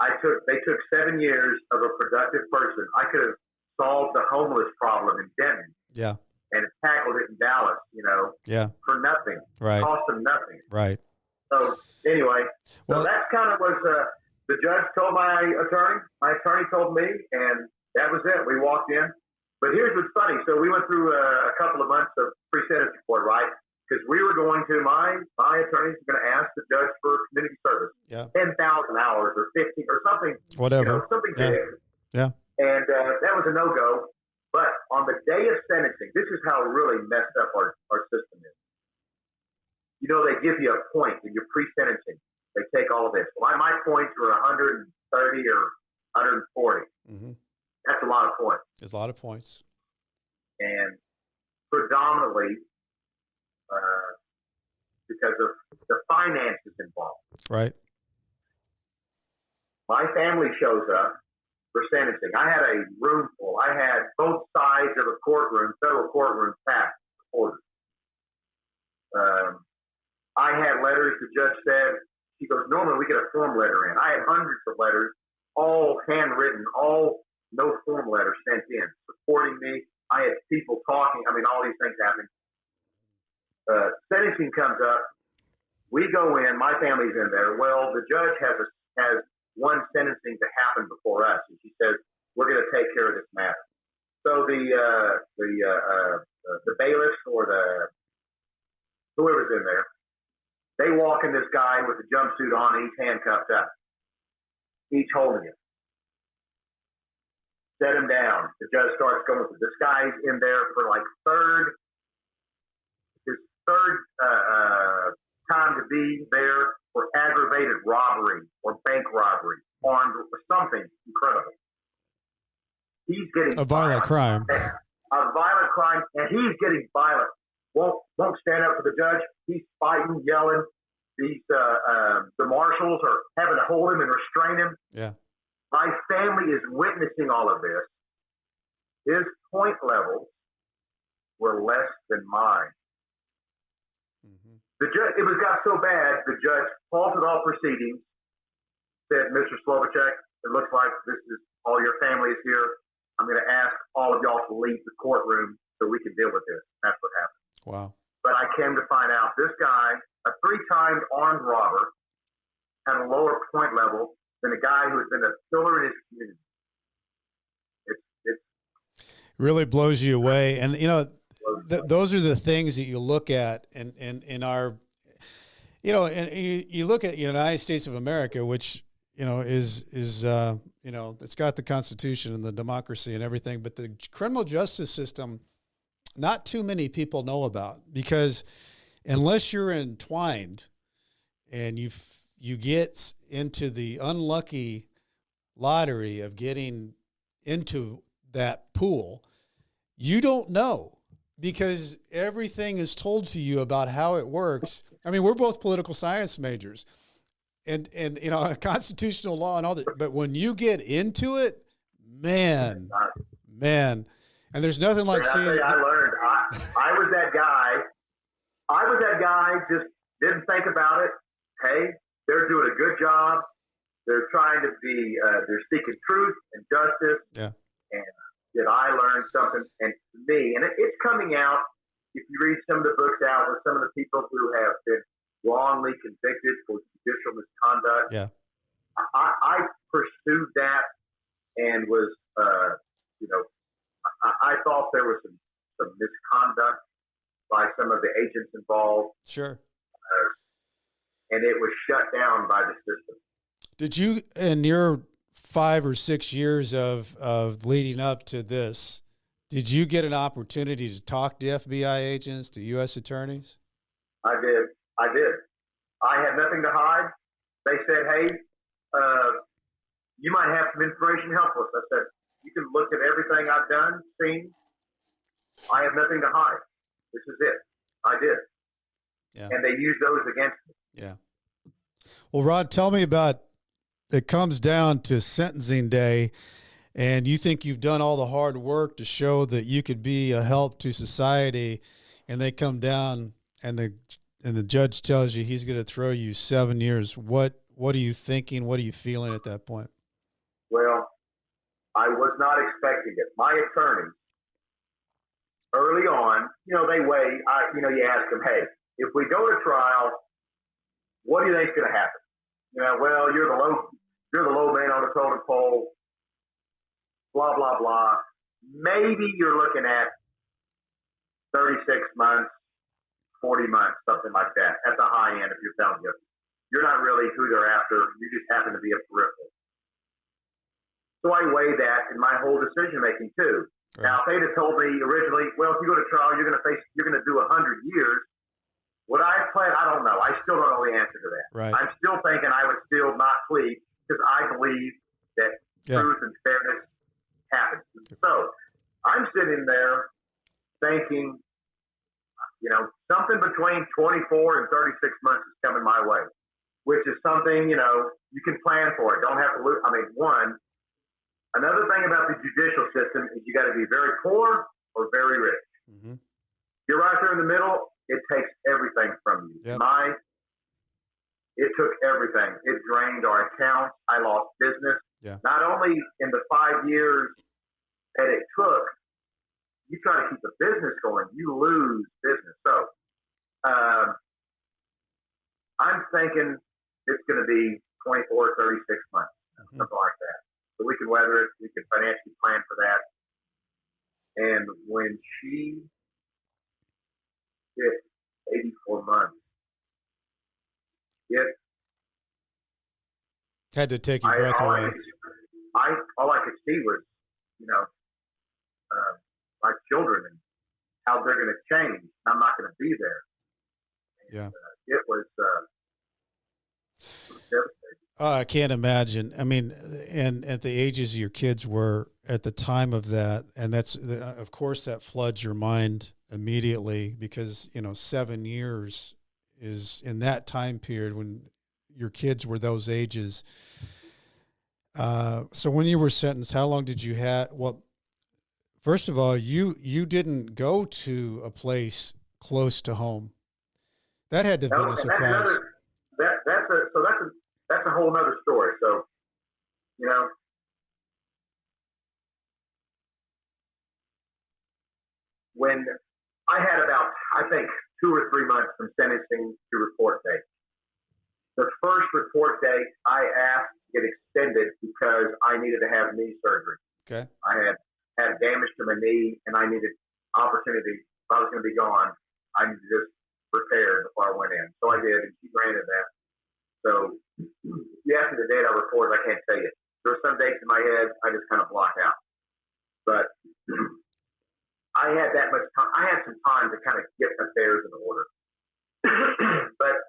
[SPEAKER 2] They took 7 years of a productive person. I could have solved the homeless problem in Denton.
[SPEAKER 1] Yeah.
[SPEAKER 2] And tackled it in Dallas,
[SPEAKER 1] Yeah.
[SPEAKER 2] for nothing.
[SPEAKER 1] Right.
[SPEAKER 2] It cost them nothing.
[SPEAKER 1] Right.
[SPEAKER 2] So anyway, that kind of was the judge told my attorney told me, and that was it. We walked in. But here's what's funny. So we went through a couple of months of pre-sentence report, right? Because we were going to, my attorneys were going to ask the judge for community service.
[SPEAKER 1] Yeah.
[SPEAKER 2] 10,000 hours or 15 or something.
[SPEAKER 1] Whatever.
[SPEAKER 2] Something big.
[SPEAKER 1] Yeah.
[SPEAKER 2] And that was a no-go. But on the day of sentencing, this is how really messed up our system is. They give you a point in your pre-sentencing. They take all of this. Well, my points were 130 or 140.
[SPEAKER 1] Mm-hmm.
[SPEAKER 2] That's a lot of points.
[SPEAKER 1] There's a lot of points.
[SPEAKER 2] And predominantly because of the finances involved.
[SPEAKER 1] Right.
[SPEAKER 2] My family shows up for sentencing. I had a room full. I had both sides of a courtroom, federal courtroom, packed orders. I had letters the judge said, she goes, normally we get a form letter in. I had hundreds of letters, all handwritten, all no form letters sent in, supporting me. I had people talking. I mean, all these things happening. Sentencing comes up. We go in. My family's in there. Well, the judge has one sentencing to happen before us, and she says we're going to take care of this matter. So the bailiffs or whoever's in there, they walk in this guy with a jumpsuit on. And he's handcuffed up. Each holding him. Set him down. The judge starts going with this guy's in there for like his third time to be there for aggravated robbery or bank robbery, armed or something incredible. He's getting
[SPEAKER 1] a violent crime.
[SPEAKER 2] A violent crime, and he's getting violent. Won't stand up for the judge. He's fighting, yelling. These the marshals are having to hold him and restrain him.
[SPEAKER 1] Yeah.
[SPEAKER 2] My family is witnessing all of this. His point levels were less than mine.
[SPEAKER 1] Mm-hmm.
[SPEAKER 2] The judge, it got so bad, the judge halted all proceedings, said, "Mr. Slovacek, it looks like this is all your family is here. I'm going to ask all of y'all to leave the courtroom so we can deal with this." That's what happened.
[SPEAKER 1] Wow. But
[SPEAKER 2] I came to find out this guy, a 3-time armed robber, had a lower point level than a guy who has been a pillar in his community. It
[SPEAKER 1] really blows you away. And, those are the things that you look at in our, and you look at the United States of America, which, is it's got the Constitution and the democracy and everything, but the criminal justice system not too many people know about, because unless you're entwined and you get into the unlucky lottery of getting into that pool, you don't know, because everything is told to you about how it works. I mean, we're both political science majors and constitutional law and all that. But when you get into it, man, and there's nothing like seeing.
[SPEAKER 2] I learned. I was that guy. Just didn't think about it. Hey, they're doing a good job. They're trying to be. They're seeking truth and justice.
[SPEAKER 1] Yeah.
[SPEAKER 2] And did I learn something? And to me, and it's coming out. If you read some of the books out with some of the people who have been wrongly convicted for judicial misconduct.
[SPEAKER 1] Yeah.
[SPEAKER 2] I pursued that and was, I thought there was some misconduct by some of the agents involved.
[SPEAKER 1] Sure.
[SPEAKER 2] And it was shut down by the system.
[SPEAKER 1] Did you, in your 5 or 6 years of leading up to this, did you get an opportunity to talk to FBI agents, to U.S. attorneys?
[SPEAKER 2] I did. I had nothing to hide. They said, hey, you might have some information to help us. I said, you can look at everything I've done, seen. I have nothing to hide. This is it. I did.
[SPEAKER 1] Yeah.
[SPEAKER 2] And they used those against me.
[SPEAKER 1] Yeah. Well, Rod, tell me about, it comes down to sentencing day, and you think you've done all the hard work to show that you could be a help to society, and they come down and the judge tells you he's going to throw you 7 years. What are you thinking? What are you feeling at that point?
[SPEAKER 2] Well, I was not expecting it. My attorney, early on, they weigh, you ask them, hey, if we go to trial, what do you think's going to happen? Well, you're the low man on the totem pole, blah, blah, blah. Maybe you're looking at 36 months, 40 months, something like that, at the high end if you're found guilty. You're not really who they're after. You just happen to be a peripheral. So I weigh that in my whole decision-making, too. Right. Now, if they'd have told me originally, well, if you go to trial, you're going to do 100 years, would I have pled? I don't know. I still don't know the answer to that.
[SPEAKER 1] Right.
[SPEAKER 2] I'm still thinking I would still not plead because I believe that truth and fairness happens. So I'm sitting there thinking, something between 24 and 36 months is coming my way, which is something, you can plan for it. Don't have to lose. Another thing about the judicial system is you got to be very poor or very rich. Mm-hmm. You're right there in the middle. It takes everything from you. Yep. It took everything. It drained our accounts. I lost business. Yeah. Not only in the 5 years that it took, you try to keep the business going, you lose business. So I'm thinking it's going to be 24, 36 months, something like that. So we can weather it. We can financially plan for that. And when she hit 84 months, it
[SPEAKER 1] had to take your breath away.
[SPEAKER 2] All I could see was, my children and how they're going to change. I'm not going to be there. And, it was devastating.
[SPEAKER 1] I can't imagine. I mean, and at the ages your kids were at the time of that, and of course that floods your mind immediately because, 7 years is in that time period when your kids were those ages. So when you were sentenced, how long did you have? Well, first of all, you didn't go to a place close to home. That had to have been a surprise.
[SPEAKER 2] That's a whole nother story. So, when I had about, I think, 2 or 3 months from sentencing to report date. The first report date I asked to get extended because I needed to have knee surgery.
[SPEAKER 1] Okay. I
[SPEAKER 2] had damage to my knee and I needed opportunity. If I was going to be gone, I needed to just prepare before I went in. So I did, and she granted that. So if you ask me the date I reported, I can't tell you. There are some dates in my head I just kind of block out. But I had that much time. I had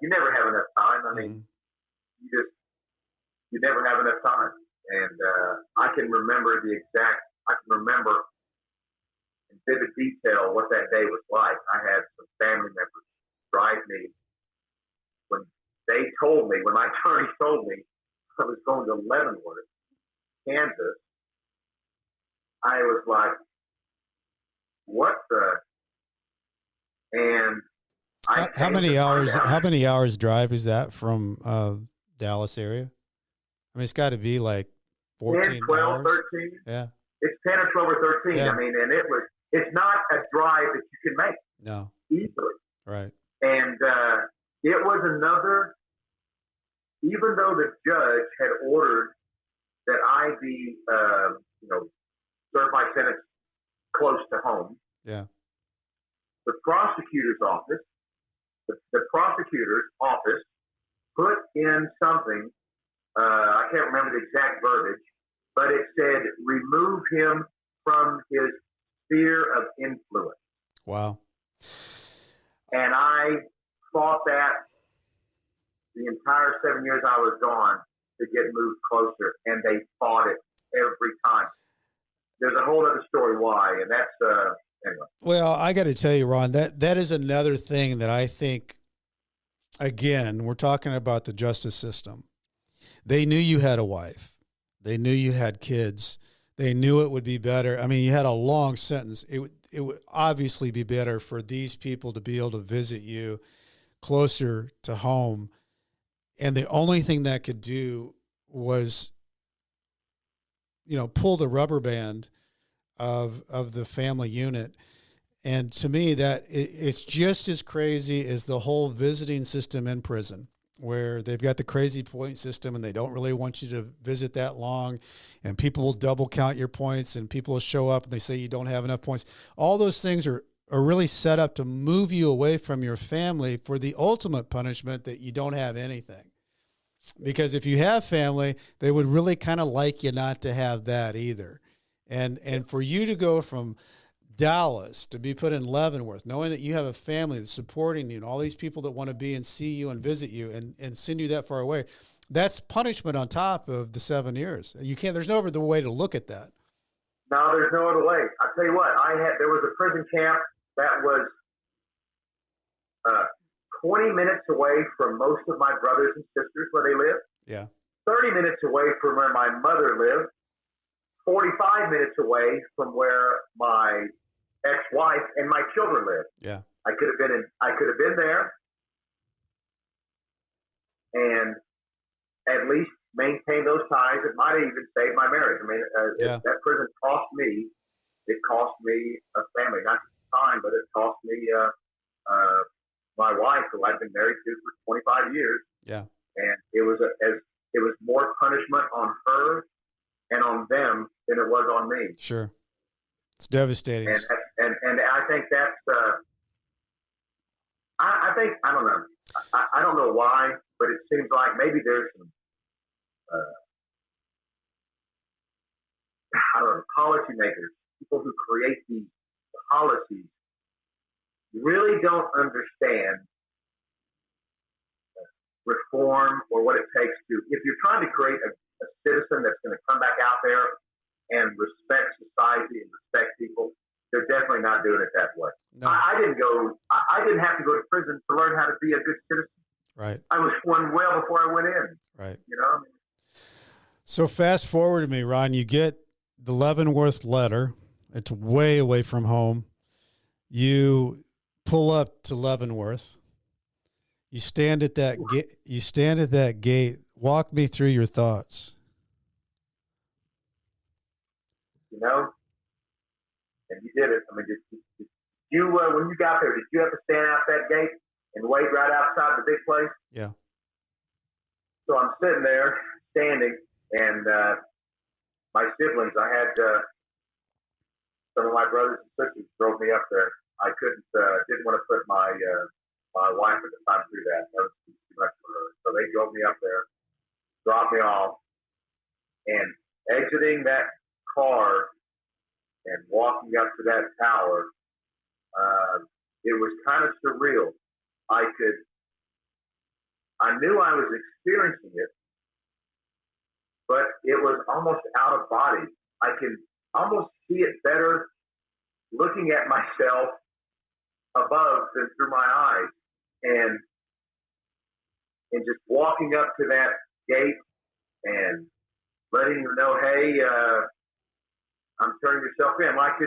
[SPEAKER 2] you never have enough time. I mean, you never have enough time. And I can remember in vivid detail what that day was like. I had some family members drive me when my attorney told me I was going to Leavenworth, Kansas. I was like, what the? And
[SPEAKER 1] how many hours drive is that from Dallas area? I mean, it's got to be like 14
[SPEAKER 2] 10, 12,
[SPEAKER 1] hours.
[SPEAKER 2] 13.
[SPEAKER 1] Yeah.
[SPEAKER 2] It's 10 or 12 or 13.
[SPEAKER 1] Yeah.
[SPEAKER 2] I mean, and it's not a drive that you can make.
[SPEAKER 1] No.
[SPEAKER 2] Easily.
[SPEAKER 1] Right.
[SPEAKER 2] And it was another, even though the judge had ordered that I be, serve my sentence close to home.
[SPEAKER 1] Yeah.
[SPEAKER 2] The prosecutor's office, the prosecutor's office put in something, I can't remember the exact verbiage, but it said, remove him from his sphere of influence.
[SPEAKER 1] Wow.
[SPEAKER 2] And I fought that the entire 7 years I was gone to get moved closer, and they fought it every time. There's a whole other story why, and that's, anyway.
[SPEAKER 1] Well, I got to tell you, Ron, that is another thing that I think, again, we're talking about the justice system. They knew you had a wife. They knew you had kids. They knew it would be better. I mean, you had a long sentence. It would obviously be better for these people to be able to visit you closer to home. And the only thing that could do was, pull the rubber band of the family unit. And to me, that it's just as crazy as the whole visiting system in prison, where they've got the crazy point system and they don't really want you to visit that long, and people will double count your points, and people will show up and they say you don't have enough points. All those things are really set up to move you away from your family for the ultimate punishment that you don't have anything. Because if you have family, they would really kind of like you not to have that either. And for you to go from Dallas to be put in Leavenworth, knowing that you have a family that's supporting you and all these people that want to be and see you and visit you and send you that far away, that's punishment on top of the 7 years. There's no other way to look at that.
[SPEAKER 2] No, there's no other way. I'll tell you what, there was a prison camp that was 20 minutes away from most of my brothers and sisters where they lived.
[SPEAKER 1] Yeah.
[SPEAKER 2] 30 minutes away from where my mother lived. 45 minutes away from where my ex-wife and my children lived.
[SPEAKER 1] Yeah.
[SPEAKER 2] I could have been there and at least maintain those ties. It might have even saved my marriage. I mean, that prison cost me a family, not just time, but it cost me my wife, who I've been married to for 25 years.
[SPEAKER 1] Yeah.
[SPEAKER 2] And it was more punishment on her and on them than it was on me.
[SPEAKER 1] Sure. It's devastating.
[SPEAKER 2] And I think that's, I don't know. I don't know why, but it seems like maybe there's some, policymakers, people who create these policies, really don't understand reform or what it takes to, if you're trying to create a citizen that's going to come back out there and respect society and respect people, they're definitely not doing it that way.
[SPEAKER 1] No.
[SPEAKER 2] I didn't have to go to prison to learn how to be a good citizen.
[SPEAKER 1] Right.
[SPEAKER 2] I was one well before I went in.
[SPEAKER 1] Right.
[SPEAKER 2] So
[SPEAKER 1] fast forward to me, Ron, you get the Leavenworth letter. It's way away from home. You pull up to Leavenworth. You stand at that gate. Walk me through your thoughts.
[SPEAKER 2] And you did it. I mean, did you when you got there, did you have to stand out that gate and wait right outside the big place?
[SPEAKER 1] Yeah.
[SPEAKER 2] So I'm sitting there, standing, and my siblings, I had some of my brothers and sisters drove me up there. I didn't want to put my wife at the time through that. That was too much for her. So they drove me up there, dropped me off, and exiting that car and walking up to that tower, it was kind of surreal. I could I knew I was experiencing it, but it was almost out of body. I can almost see it better looking at myself above than through my eyes, and just walking up to that gate and letting them know, hey, I'm turning yourself in, like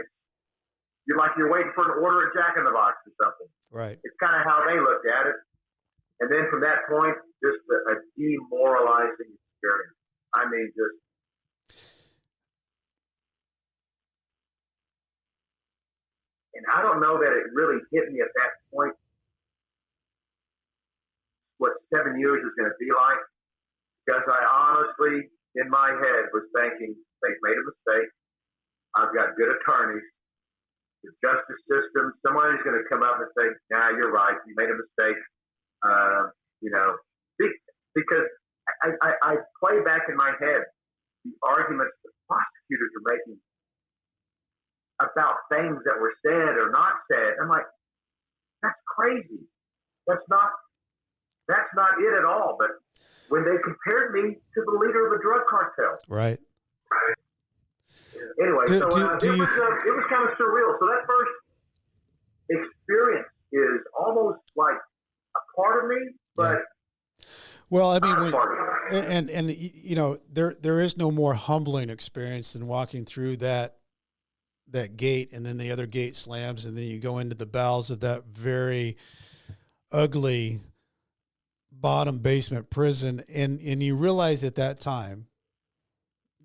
[SPEAKER 2] you're waiting for an order at Jack in the Box or something.
[SPEAKER 1] Right. It's
[SPEAKER 2] kind of how they looked at it. And then from that point, just a demoralizing experience. I mean, and I don't know that it really hit me at that point what 7 years is going to be like, because I honestly, in my head, was thinking, they've made a mistake. I've got good attorneys. The justice system, somebody's going to come up and say, nah, you're right, you made a mistake. Because I play back in my head the arguments the prosecutors are making about things that were said or not said. I'm like, that's crazy. That's not it at all. But when they compared me to the leader of a drug cartel.
[SPEAKER 1] Right.
[SPEAKER 2] Anyway, it was kind of surreal. So that first experience is almost like a part of me, but
[SPEAKER 1] well, I mean, there is no more humbling experience than walking through that gate, and then the other gate slams, and then you go into the bowels of that very ugly bottom basement prison, and you realize at that time,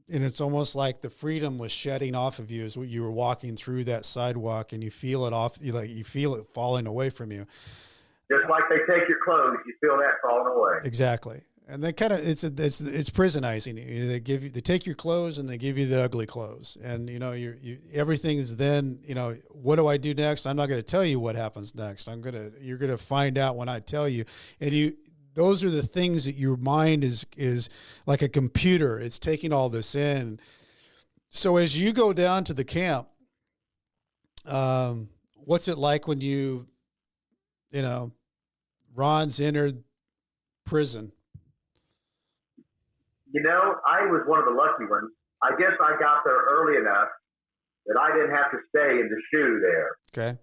[SPEAKER 1] and it's almost like the freedom was shedding off of you as you were walking through that sidewalk, and you feel it off, you feel it falling away from you.
[SPEAKER 2] Just like they take your clothes, you feel that falling away.
[SPEAKER 1] Exactly. And they kind of, it's prisonizing you. They take your clothes and they give you the ugly clothes. And, everything is then, what do I do next? I'm not going to tell you what happens next. You're going to find out when I tell you. And those are the things that your mind is like a computer. It's taking all this in. So as you go down to the camp, what's it like when Ron's entered prison?
[SPEAKER 2] I was one of the lucky ones. I guess I got there early enough that I didn't have to stay in the shoe there.
[SPEAKER 1] Okay.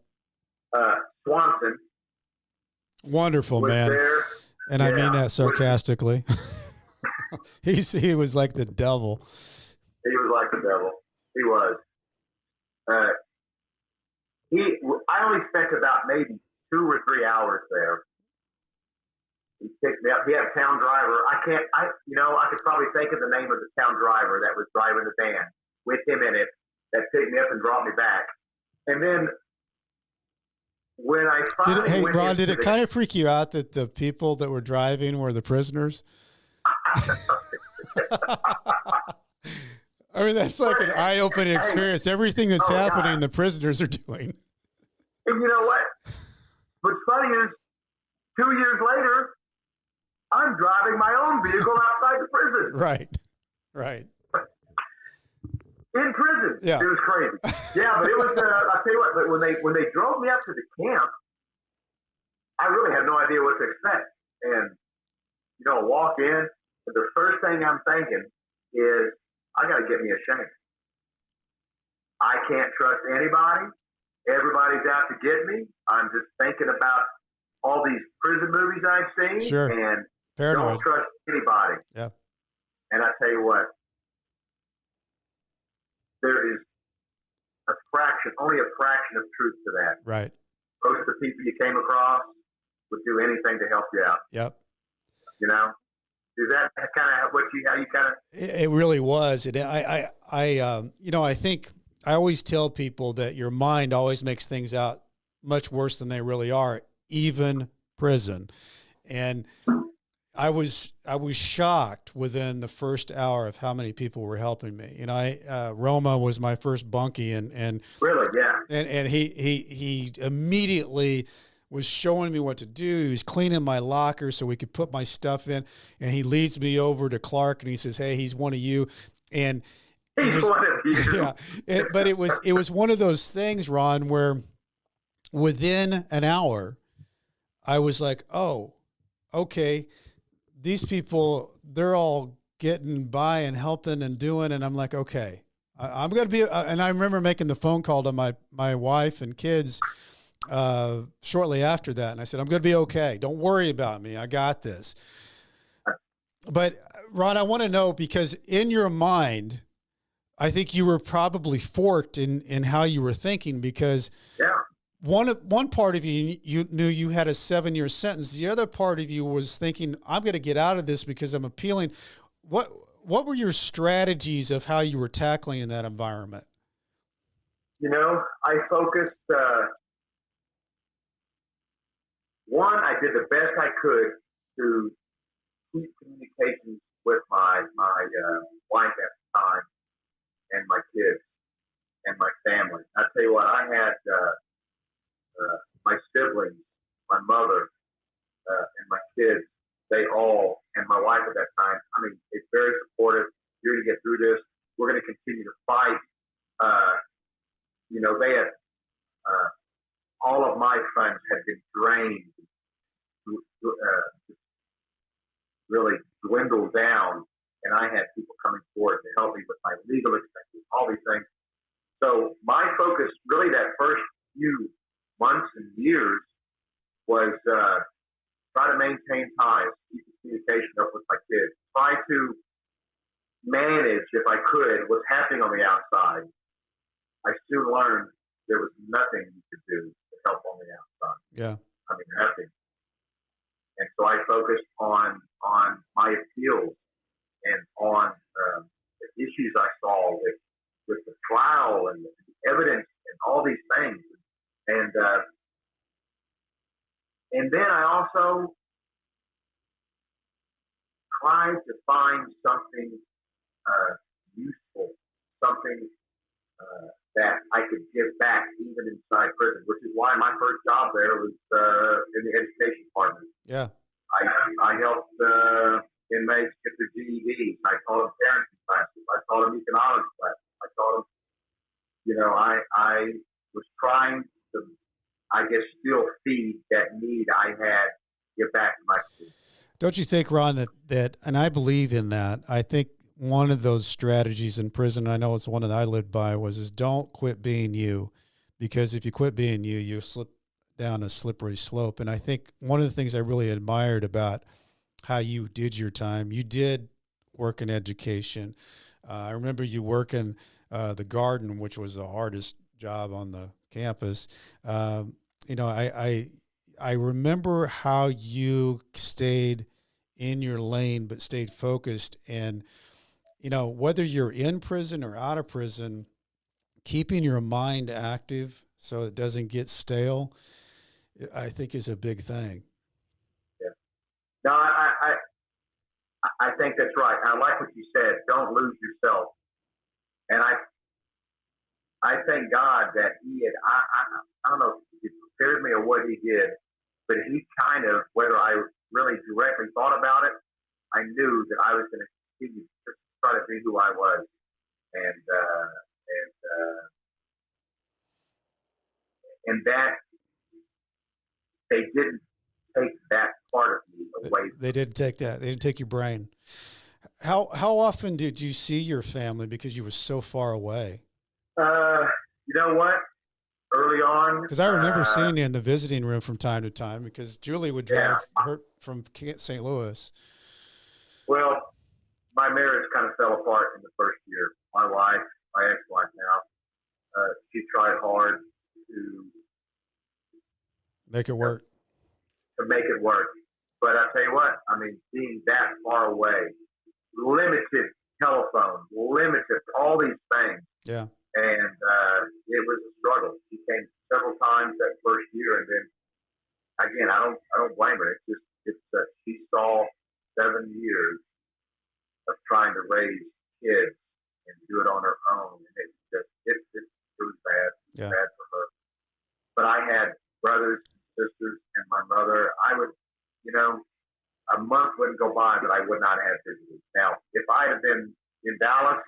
[SPEAKER 2] Swanson.
[SPEAKER 1] Wonderful, man.
[SPEAKER 2] There.
[SPEAKER 1] And I mean that sarcastically. He was like the devil.
[SPEAKER 2] He was like the devil. He was. I only spent about maybe 2 or 3 hours there. He picked me up. He had a town driver. I could probably think of the name of the town driver that was driving the van with him in it that picked me up and brought me back. And then when I finally
[SPEAKER 1] Ron, did it kind of freak you out that the people that were driving were the prisoners? I mean, that's like an eye-opening experience. Everything that's happening, the prisoners are doing.
[SPEAKER 2] And you know what? What's funny is 2 years later, I'm driving my own vehicle outside the prison.
[SPEAKER 1] Right.
[SPEAKER 2] In prison.
[SPEAKER 1] Yeah.
[SPEAKER 2] It was crazy. Yeah, but it was, I'll tell you what, but when they drove me up to the camp, I really had no idea what to expect. And, walk in, and the first thing I'm thinking is, I got to get me a shank. I can't trust anybody. Everybody's out to get me. I'm just thinking about all these prison movies I've seen.
[SPEAKER 1] Sure.
[SPEAKER 2] And
[SPEAKER 1] Paranoid.
[SPEAKER 2] Don't trust anybody.
[SPEAKER 1] Yeah.
[SPEAKER 2] And I tell you what, there is only a fraction of truth to that.
[SPEAKER 1] Right.
[SPEAKER 2] Most of the people you came across would do anything to help you out.
[SPEAKER 1] Yep.
[SPEAKER 2] Is that kind of how you kind of?
[SPEAKER 1] It really was. I think I always tell people that your mind always makes things out much worse than they really are, even prison. And I was shocked within the first hour of how many people were helping me. Roma was my first bunkie, and
[SPEAKER 2] really, yeah,
[SPEAKER 1] and he immediately was showing me what to do. He was cleaning my locker so we could put my stuff in, and he leads me over to Clark, and he says, "Hey, he's one of you," and
[SPEAKER 2] he's one of you.
[SPEAKER 1] Yeah, but it was one of those things, Ron, where within an hour, I was like, "Oh, okay." these people, they're all getting by and helping and doing. And I'm like, okay, I'm going to be, and I remember making the phone call to my wife and kids shortly after that. And I said, I'm going to be okay. Don't worry about me. I got this. But Ron, I want to know, because in your mind, I think you were probably forked in how you were thinking, because one part of you knew you had a 7-year sentence. The other part of you was thinking, I'm going to get out of this because I'm appealing. What were your strategies of how you were tackling in that environment?
[SPEAKER 2] I focused, one, I did the best I could to keep communications with my wife at the time and my kids and my family. I tell you what, I had my siblings, my mother, and my kids, they all, and my wife at that time, it's very supportive. You're going to get through this. We're going to continue to fight. They had, all of my funds had been drained, really dwindled down, and I had people coming forward to help me with my legal expenses, all these things. So my focus really that first few months and years was try to maintain ties, keep the communication up with my kids, try to manage, if I could, what's happening on the outside. I soon learned there was nothing you could do to help on the outside.
[SPEAKER 1] Yeah.
[SPEAKER 2] Nothing. And so I focused on my appeals and on the issues I saw with the trial and the evidence and all these things. And then I also tried to find something useful, something that I could give back even inside prison, which is why my first job there was in the education department.
[SPEAKER 1] Yeah.
[SPEAKER 2] I helped inmates get their GEDs. I taught them parenting classes. I taught them economics classes. I taught them, I was trying to, I guess, still feed that need I had to give back to my students.
[SPEAKER 1] Don't you think, Ron, that, and I believe in that, I think one of those strategies in prison, I know it's one that I lived by, is don't quit being you, because if you quit being you, you slip down a slippery slope. And I think one of the things I really admired about how you did your time, you did work in education. I remember you working the garden, which was the hardest job on the campus. I remember how you stayed in your lane, but stayed focused. And, whether you're in prison or out of prison, keeping your mind active so it doesn't get stale, I think is a big thing.
[SPEAKER 2] Yeah. No, I think that's right. I like what you said. Don't lose yourself. And I thank God that he had, I don't know if he prepared me or what he did, but he kind of, whether I really directly thought about it, I knew that I was going to continue to try to be who I was. And that they didn't take that part of me away.
[SPEAKER 1] They didn't take that. They didn't take your brain. How often did you see your family because you were so far away?
[SPEAKER 2] You know what? Early on.
[SPEAKER 1] Because I remember seeing you in the visiting room from time to time, because Julie would drive her from St. Louis.
[SPEAKER 2] Well, my marriage kind of fell apart in the first year. My wife, my ex-wife now, she tried hard to
[SPEAKER 1] make it work.
[SPEAKER 2] But I tell you what, being that far away, limited telephone, limited all these things.
[SPEAKER 1] Yeah.
[SPEAKER 2] And it was a struggle. She came several times that first year, and then again, I don't blame her. She saw 7 years of trying to raise kids and do it on her own, and it was bad. It was bad for her. But I had brothers, sisters, and my mother. I would, a month wouldn't go by that I would not have visitors. Now, if I had been in Dallas,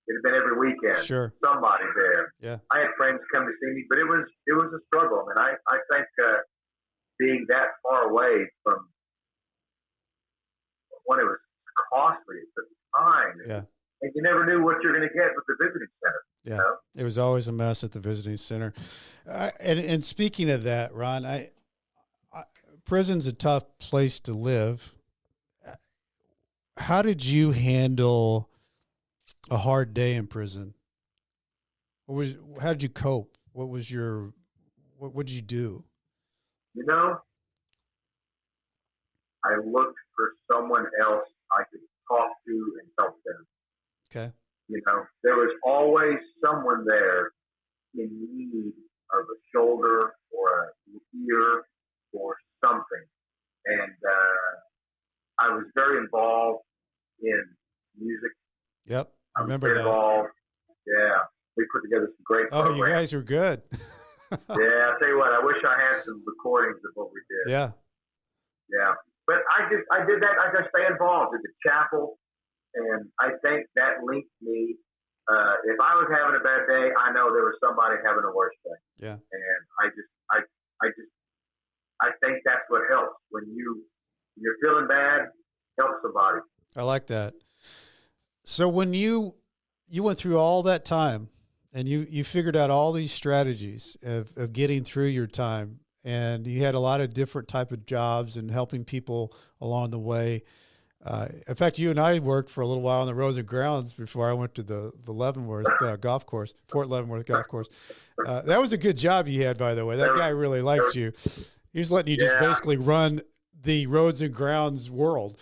[SPEAKER 2] it'd have been every weekend.
[SPEAKER 1] Sure.
[SPEAKER 2] Somebody there.
[SPEAKER 1] Yeah.
[SPEAKER 2] I had friends come to see me, but it was a struggle. And I think being that far away from one, it was costly at the time.
[SPEAKER 1] Yeah.
[SPEAKER 2] And you never knew what you're going to get with the visiting center.
[SPEAKER 1] Yeah.
[SPEAKER 2] You know?
[SPEAKER 1] It was always a mess at the visiting center. And speaking of that, Ron, prison's a tough place to live. How did you handle a hard day in prison? How did you cope? What did you do?
[SPEAKER 2] You know, I looked for someone else I could talk to and help them.
[SPEAKER 1] Okay.
[SPEAKER 2] You know, there was always someone there in need of a shoulder or an ear or something. And I was very involved in music.
[SPEAKER 1] Yep. I remember
[SPEAKER 2] very
[SPEAKER 1] that.
[SPEAKER 2] Involved. Yeah. We put together some great programs.
[SPEAKER 1] You guys were good.
[SPEAKER 2] Yeah, I'll tell you what, I wish I had some recordings of what we did.
[SPEAKER 1] Yeah.
[SPEAKER 2] Yeah. But I did that. I just stay involved in the chapel. And I think that linked me. If I was having a bad day, I know there was somebody having a worse day.
[SPEAKER 1] Yeah.
[SPEAKER 2] And I think that's what helps. When you're feeling bad, help somebody.
[SPEAKER 1] I like that. So when you went through all that time and you figured out all these strategies of getting through your time, and you had a lot of different type of jobs and helping people along the way. In fact, you and I worked for a little while on the roads and grounds before I went to the Leavenworth golf course, Fort Leavenworth golf course. That was a good job you had, by the way. That guy really liked you. He was letting you just basically run the roads and grounds world.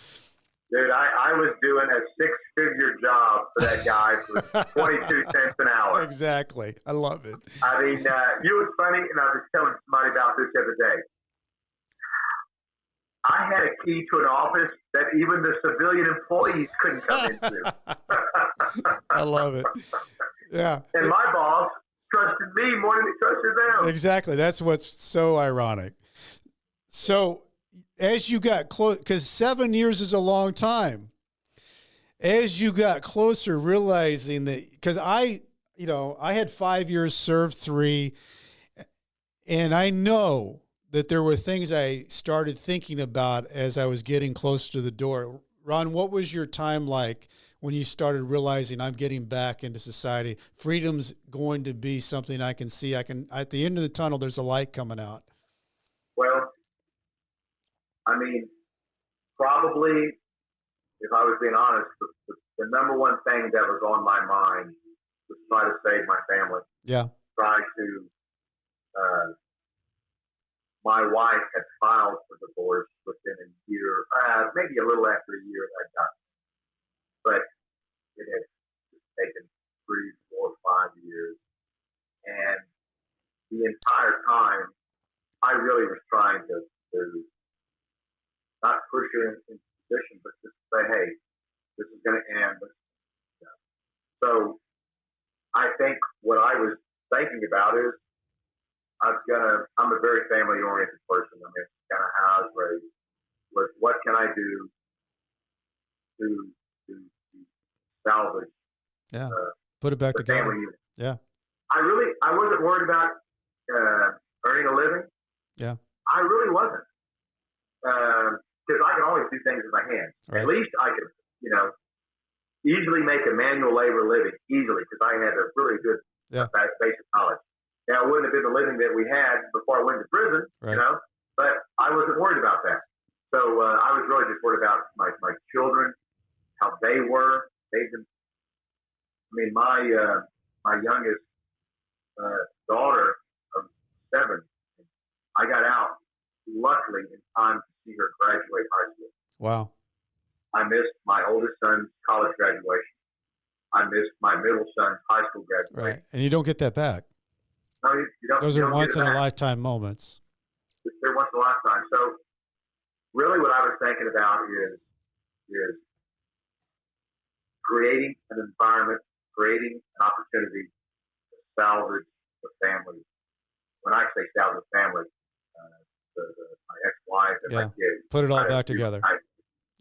[SPEAKER 2] Dude, I was doing a six-figure job for that guy for 22 cents an hour.
[SPEAKER 1] Exactly. I love it.
[SPEAKER 2] I mean, you was funny, and I was telling somebody about this the other day. I had a key to an office that even the civilian employees couldn't come into.
[SPEAKER 1] I love it. Yeah.
[SPEAKER 2] And my boss trusted me more than he trusted them.
[SPEAKER 1] Exactly. That's what's so ironic. So as you got close, because 7 years is a long time, as you got closer, realizing that, because I had 5 years, served 3, and I know that there were things I started thinking about as I was getting closer to the door. Ron, what was your time like when you started realizing I'm getting back into society? Freedom's going to be something I can see. At the end of the tunnel, there's a light coming out.
[SPEAKER 2] Well, I mean, probably, if I was being honest, the number one thing that was on my mind was try to save my family.
[SPEAKER 1] Yeah.
[SPEAKER 2] Try to, my wife had filed for divorce within a year, maybe a little after a year that I got it. But it had taken 3, 4, 5 years. And the entire time, I really was trying to not push her in position, but just say, hey, this is going to end. So I think what I was thinking about is I'm a very family-oriented person. I mean, it's kind of how I was raised. What can I do to salvage?
[SPEAKER 1] Yeah, put it back together. Yeah.
[SPEAKER 2] I wasn't worried about earning a living.
[SPEAKER 1] Yeah.
[SPEAKER 2] I really wasn't. Because I can always do things with my hands. Right. At least I could, easily make a manual labor living, easily, because I had a really good basic knowledge. Now, it wouldn't have been the living that we had before I went to prison,
[SPEAKER 1] right.
[SPEAKER 2] But I wasn't worried about that. So I was really just worried about my children, how they were. My youngest daughter of 7, I got out luckily in time to see her graduate high school.
[SPEAKER 1] Wow.
[SPEAKER 2] I missed my oldest son's college graduation. I missed my middle son's high school graduation.
[SPEAKER 1] Right. And you don't get that back.
[SPEAKER 2] No, you don't.
[SPEAKER 1] Those
[SPEAKER 2] are
[SPEAKER 1] once in a lifetime moments.
[SPEAKER 2] They're once in a lifetime. So really what I was thinking about is creating an environment, creating an opportunity to salvage the family. When I say salvage the family, my ex-wife and my kids.
[SPEAKER 1] Put it all back together.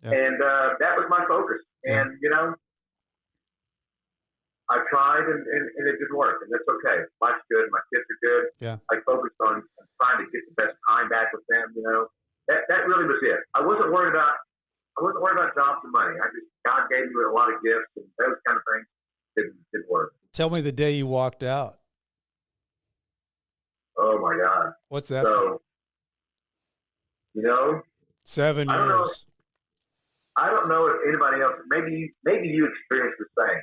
[SPEAKER 2] Yeah. And that was my focus.
[SPEAKER 1] Yeah.
[SPEAKER 2] And, I tried and it didn't work. And that's okay. Life's good. My kids are good.
[SPEAKER 1] Yeah.
[SPEAKER 2] I focused on trying to get the best time back with them, That really was it. I wasn't worried about I wasn't worried about jobs and money. God gave me a lot of gifts and those kind of things didn't work.
[SPEAKER 1] Tell me the day you walked out.
[SPEAKER 2] Oh my God.
[SPEAKER 1] What's that?
[SPEAKER 2] So,
[SPEAKER 1] 7
[SPEAKER 2] I
[SPEAKER 1] years.
[SPEAKER 2] I don't know if anybody else, maybe you experienced the same.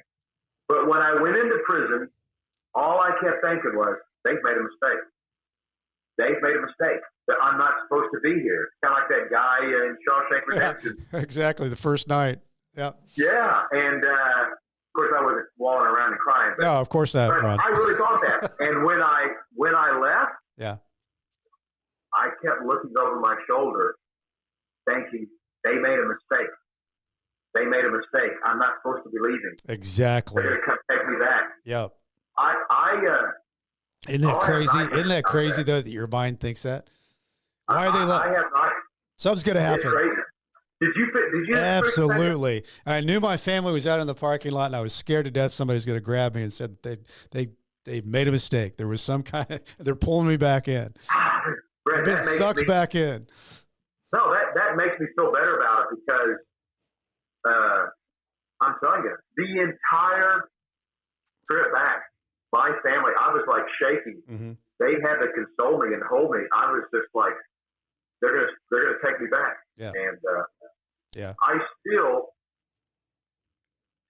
[SPEAKER 2] But when I went into prison, all I kept thinking was, they've made a mistake. They've made a mistake. That I'm not supposed to be here. Kind of like that guy in Shawshank Redemption.
[SPEAKER 1] Yeah, exactly. The first night. Yeah.
[SPEAKER 2] Yeah. And, of course, I wasn't walling around and crying. But,
[SPEAKER 1] no, of course not, Ron.
[SPEAKER 2] I really thought that. And when I left,
[SPEAKER 1] yeah,
[SPEAKER 2] I kept looking over my shoulder thinking, they made a mistake. They made a mistake. I'm not supposed to be leaving.
[SPEAKER 1] Exactly.
[SPEAKER 2] They're going to come take me back.
[SPEAKER 1] Yep.
[SPEAKER 2] Isn't
[SPEAKER 1] that crazy? Isn't that crazy though that your mind thinks that? Why are they like? Something's going to happen.
[SPEAKER 2] It's crazy. Did you?
[SPEAKER 1] Absolutely. And I knew my family was out in the parking lot, and I was scared to death somebody was going to grab me and said they made a mistake. There was some kind of they're pulling me back in.
[SPEAKER 2] Brett,
[SPEAKER 1] I've been sucked back in.
[SPEAKER 2] No, that makes me feel better about it because I'm telling you, the entire trip back, my family, I was like shaking.
[SPEAKER 1] Mm-hmm.
[SPEAKER 2] They had to console me and hold me. I was just like, they're gonna take me back.
[SPEAKER 1] Yeah.
[SPEAKER 2] And
[SPEAKER 1] yeah,
[SPEAKER 2] I still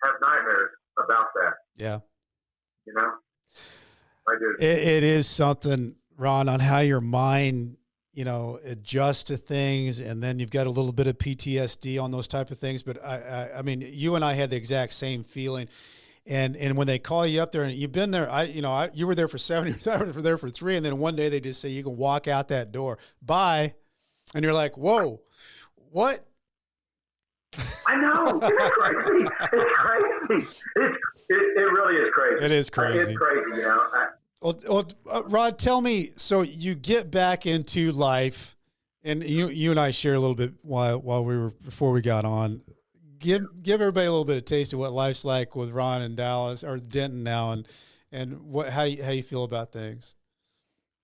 [SPEAKER 2] have nightmares about that.
[SPEAKER 1] Yeah.
[SPEAKER 2] I do.
[SPEAKER 1] It is something, Ron, on how your mind, adjusts to things, and then you've got a little bit of PTSD on those type of things. But I mean, you and I had the exact same feeling. And when they call you up there, and you've been there, you were there for 7 years, I was there for 3, and then one day they just say you can walk out that door. Bye. And you're like, whoa, what?
[SPEAKER 2] I know. It's crazy. It's crazy. It really is crazy.
[SPEAKER 1] It is crazy.
[SPEAKER 2] It's crazy,
[SPEAKER 1] Well, Rod, tell me, so you get back into life, and you and I share a little bit before we got on. Give everybody a little bit of taste of what life's like with Ron in Dallas or Denton now, and how you feel about things.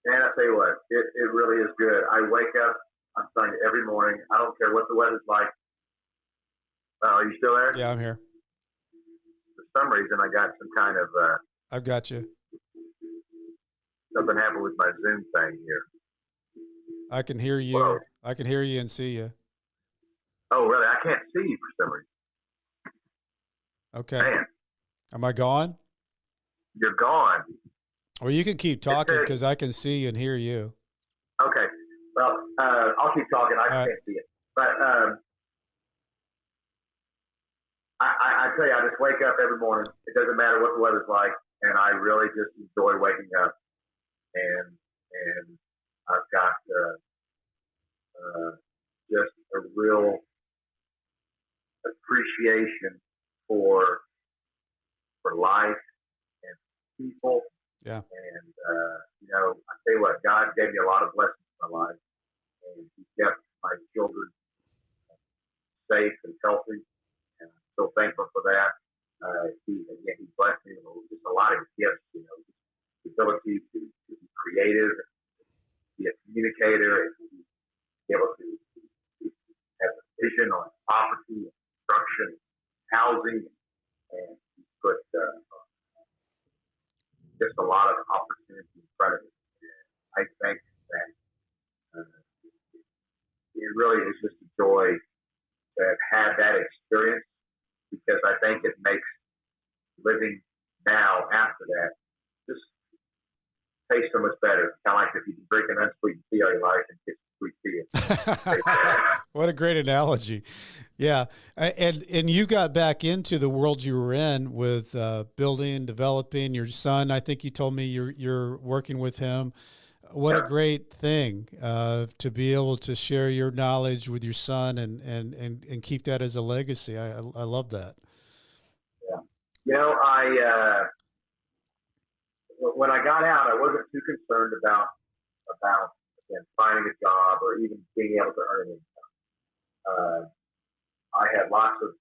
[SPEAKER 2] Man, I tell you what, it really is good. I wake up, I'm telling you, every morning. I don't care what the weather's like. Are you still there?
[SPEAKER 1] Yeah, I'm here.
[SPEAKER 2] For some reason, I got some kind of.
[SPEAKER 1] I've got you.
[SPEAKER 2] Something happened with my Zoom thing here.
[SPEAKER 1] I can hear you.
[SPEAKER 2] Whoa.
[SPEAKER 1] I can hear you and see you.
[SPEAKER 2] Oh, really? I can't see you for some reason.
[SPEAKER 1] Okay.
[SPEAKER 2] Man.
[SPEAKER 1] Am I gone?
[SPEAKER 2] You're gone.
[SPEAKER 1] Or you can keep talking because I can see you and hear you.
[SPEAKER 2] Okay. Well, I'll keep talking. I can't see it. But I tell you, I just wake up every morning. It doesn't matter what the weather's like, and I really just enjoy waking up. And I've got just a real appreciation for life and people.
[SPEAKER 1] Yeah.
[SPEAKER 2] And I tell you what, God gave me a lot of blessings in my life, and He kept my children safe and healthy, and I'm so thankful for that. He blessed me with just a lot of gifts, the ability to be creative, be a communicator, and be able to have a vision on property, construction, housing, and He put just a lot of opportunity in front of me. I think that it really is just a joy to have had that experience, because I think it makes living now after that just taste so much better. Kind of like if you drink an unsweetened tea all your life and get sweet tea.
[SPEAKER 1] What a great analogy. Yeah. And you got back into the world you were in with building, developing your son. I think you told me you're working with him. What a great thing to be able to share your knowledge with your son and keep that as a legacy. I love that.
[SPEAKER 2] Yeah. When I got out, I wasn't too concerned about again, finding a job or even being able to earn income. I had lots of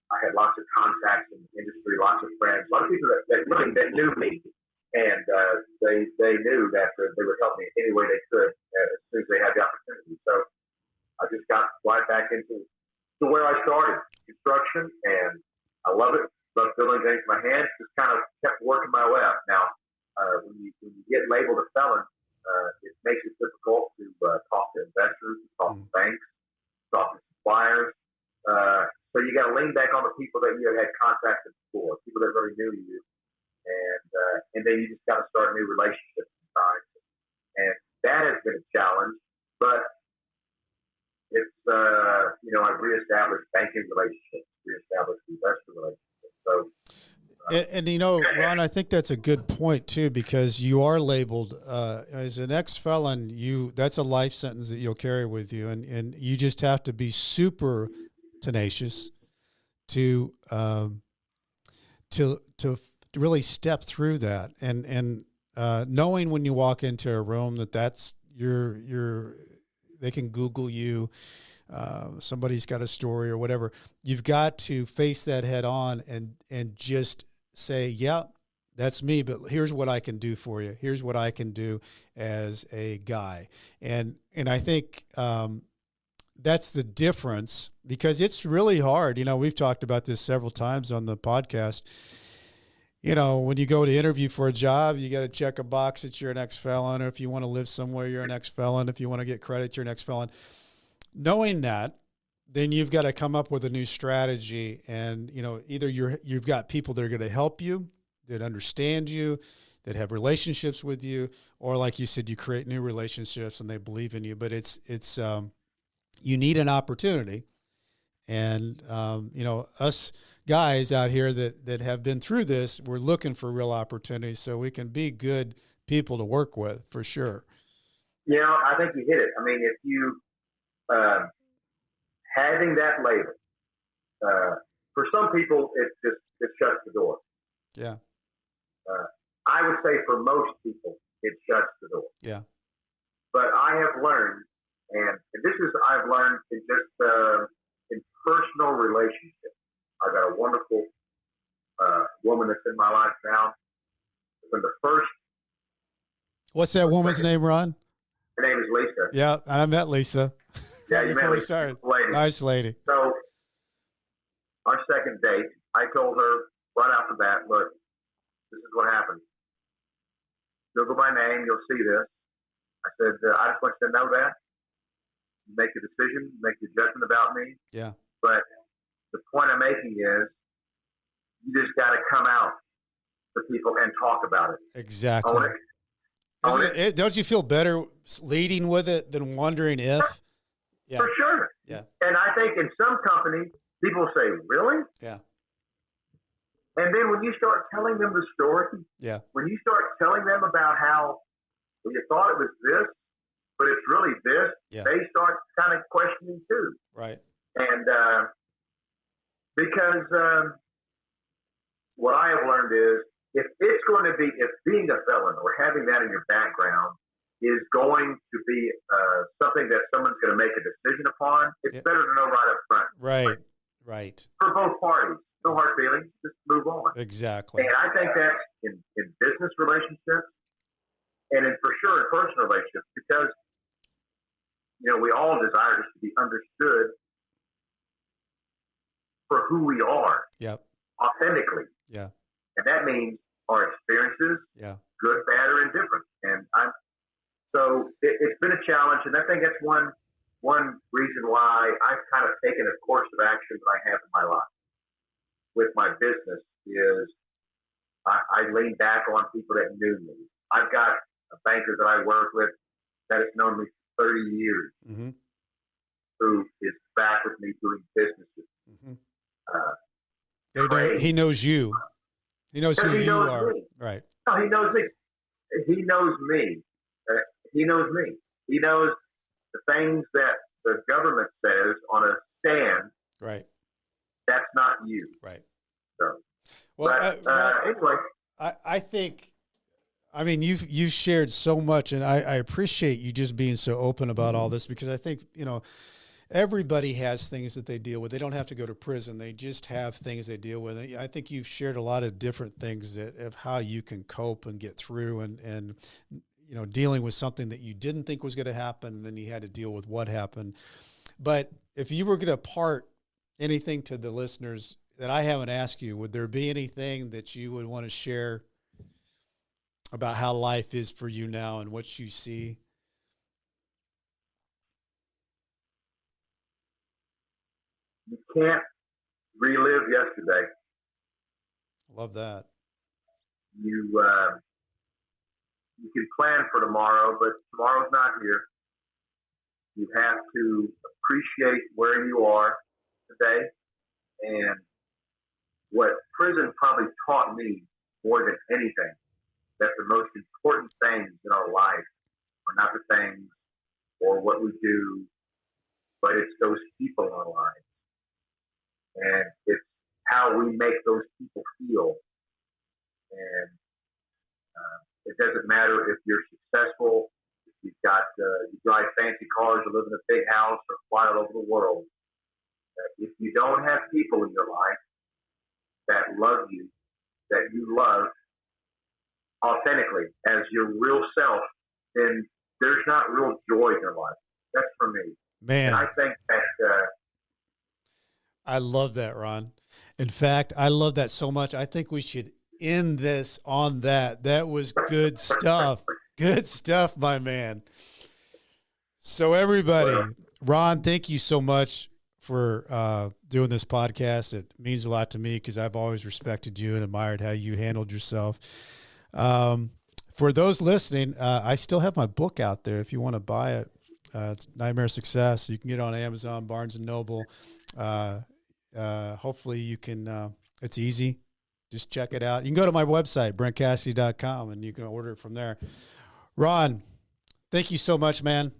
[SPEAKER 2] contacts in the industry, lots of friends, a lot of people that knew me, and they knew that they would help me any way they could as soon as they had the opportunity. So I just got right back into to where I started, construction, and I love it. Love building things with my hands. Just kind of kept working my way up. Now, when you get labeled a felon, it makes it difficult to talk to investors, talk to banks, talk to suppliers. So you got to lean back on the people that you had contact with before, people that really knew you, and then you just got to start new relationships sometimes. And that has been a challenge, but it's I've reestablished banking relationships, reestablished investor relationships. So.
[SPEAKER 1] And Ron, I think that's a good point too, because you are labeled as an ex-felon. That's a life sentence that you'll carry with you, and you just have to be super tenacious to really step through that, and knowing when you walk into a room that's they can Google you. Somebody's got a story or whatever. You've got to face that head on and just say, yeah, that's me, but here's what I can do for you. Here's what I can do as a guy. And I think that's the difference, because it's really hard. We've talked about this several times on the podcast. When you go to interview for a job, you got to check a box that you're an ex-felon, or if you want to live somewhere, you're an ex-felon. If you want to get credit, you're an ex-felon. Knowing that, then you've got to come up with a new strategy, and either you've got people that are going to help you, that understand you, that have relationships with you, or like you said, you create new relationships and they believe in you. But it's you need an opportunity, and us guys out here that have been through this, we're looking for real opportunities so we can be good people to work with, for sure.
[SPEAKER 2] I think you hit it. I mean, if you having that label, for some people, it shuts the door.
[SPEAKER 1] Yeah.
[SPEAKER 2] I would say for most people, it shuts the door.
[SPEAKER 1] Yeah.
[SPEAKER 2] But I have learned, and I've learned in just in personal relationships. I've got a wonderful woman that's in my life now. When the first.
[SPEAKER 1] What's that woman's name, Ron?
[SPEAKER 2] Her name is Lisa.
[SPEAKER 1] Yeah, I met Lisa.
[SPEAKER 2] Yeah, you met Lisa.
[SPEAKER 1] Nice lady.
[SPEAKER 2] So, our second date, I told her right off the bat, look, this is what happened. Google my name, you'll see this. I said, I just want you to know that. You make a decision, make a judgment about me.
[SPEAKER 1] Yeah.
[SPEAKER 2] But the point I'm making is, you just got to come out to people and talk about it.
[SPEAKER 1] Exactly.
[SPEAKER 2] Own it.
[SPEAKER 1] Don't you feel better leading with it than wondering if? Yeah.
[SPEAKER 2] For sure.
[SPEAKER 1] Yeah.
[SPEAKER 2] And I think in some companies, people say, really?
[SPEAKER 1] Yeah.
[SPEAKER 2] And then when you start telling them the story,
[SPEAKER 1] yeah,
[SPEAKER 2] when you start telling them about how you thought it was this, but it's really this,
[SPEAKER 1] yeah,
[SPEAKER 2] they start kind of questioning too.
[SPEAKER 1] Right.
[SPEAKER 2] And because what I have learned is, if being a felon or having that in your background is going to be something that someone's going to make a decision upon, it's better to know right up front.
[SPEAKER 1] Right.
[SPEAKER 2] For both parties. No hard feelings. Just move on.
[SPEAKER 1] Exactly.
[SPEAKER 2] And I think that's in business relationships and for sure in personal relationships, because, we all desire just to be understood for who we are.
[SPEAKER 1] Yep.
[SPEAKER 2] Authentically.
[SPEAKER 1] Yeah.
[SPEAKER 2] And that means our experiences, good, bad, or indifferent. And so it's been a challenge, and I think that's one reason why I've kind of taken a course of action that I have in my life with my business is I lean back on people that knew me. I've got a banker that I work with that has known me for 30 years,
[SPEAKER 1] mm-hmm,
[SPEAKER 2] who is back with me doing businesses.
[SPEAKER 1] Mm-hmm. He knows you. He knows who you are.
[SPEAKER 2] Me.
[SPEAKER 1] Right.
[SPEAKER 2] No, he knows me. He knows me. He knows me. He knows the things that the government says on a stand.
[SPEAKER 1] Right.
[SPEAKER 2] That's not you.
[SPEAKER 1] Right.
[SPEAKER 2] So,
[SPEAKER 1] well,
[SPEAKER 2] anyway,
[SPEAKER 1] I think, you've shared so much, and I appreciate you just being so open about all this, because I think, everybody has things that they deal with. They don't have to go to prison. They just have things they deal with. I think you've shared a lot of different things of how you can cope and get through and dealing with something that you didn't think was going to happen, and then you had to deal with what happened. But if you were going to part anything to the listeners that I haven't asked you, would there be anything that you would want to share about how life is for you now and what you see?
[SPEAKER 2] You can't relive yesterday.
[SPEAKER 1] Love that.
[SPEAKER 2] You can plan for tomorrow, but tomorrow's not here. You have to appreciate where you are today. And what prison probably taught me more than anything, that the most important things in our life are not the things or what we do, but it's those people in our lives. And it's how we make those people feel. And it doesn't matter if you're successful, if you drive fancy cars, or live in a big house, or fly all over the world. If you don't have people in your life that love you, that you love authentically as your real self, then there's not real joy in your life. That's for me.
[SPEAKER 1] Man,
[SPEAKER 2] and I think that
[SPEAKER 1] I love that, Ron. In fact, I love that so much. I think we should end this on that. That was good stuff. Good stuff, my man. So everybody, Ron, thank you so much for doing this podcast. It means a lot to me because I've always respected you and admired how you handled yourself. For those listening, I still have my book out there if you want to buy it. It's Nightmare Success. You can get it on Amazon, Barnes & Noble. Hopefully you can, it's easy. Just check it out. You can go to my website, BrentCassidy.com, and you can order it from there. Ron, thank you so much, man.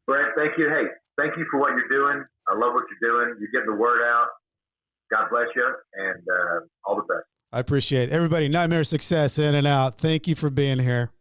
[SPEAKER 2] Brent, thank you. Hey, thank you for what you're doing. I love what you're doing. You're getting the word out. God bless you, and all the best.
[SPEAKER 1] I appreciate it. Everybody, Nightmare Success in and out. Thank you for being here.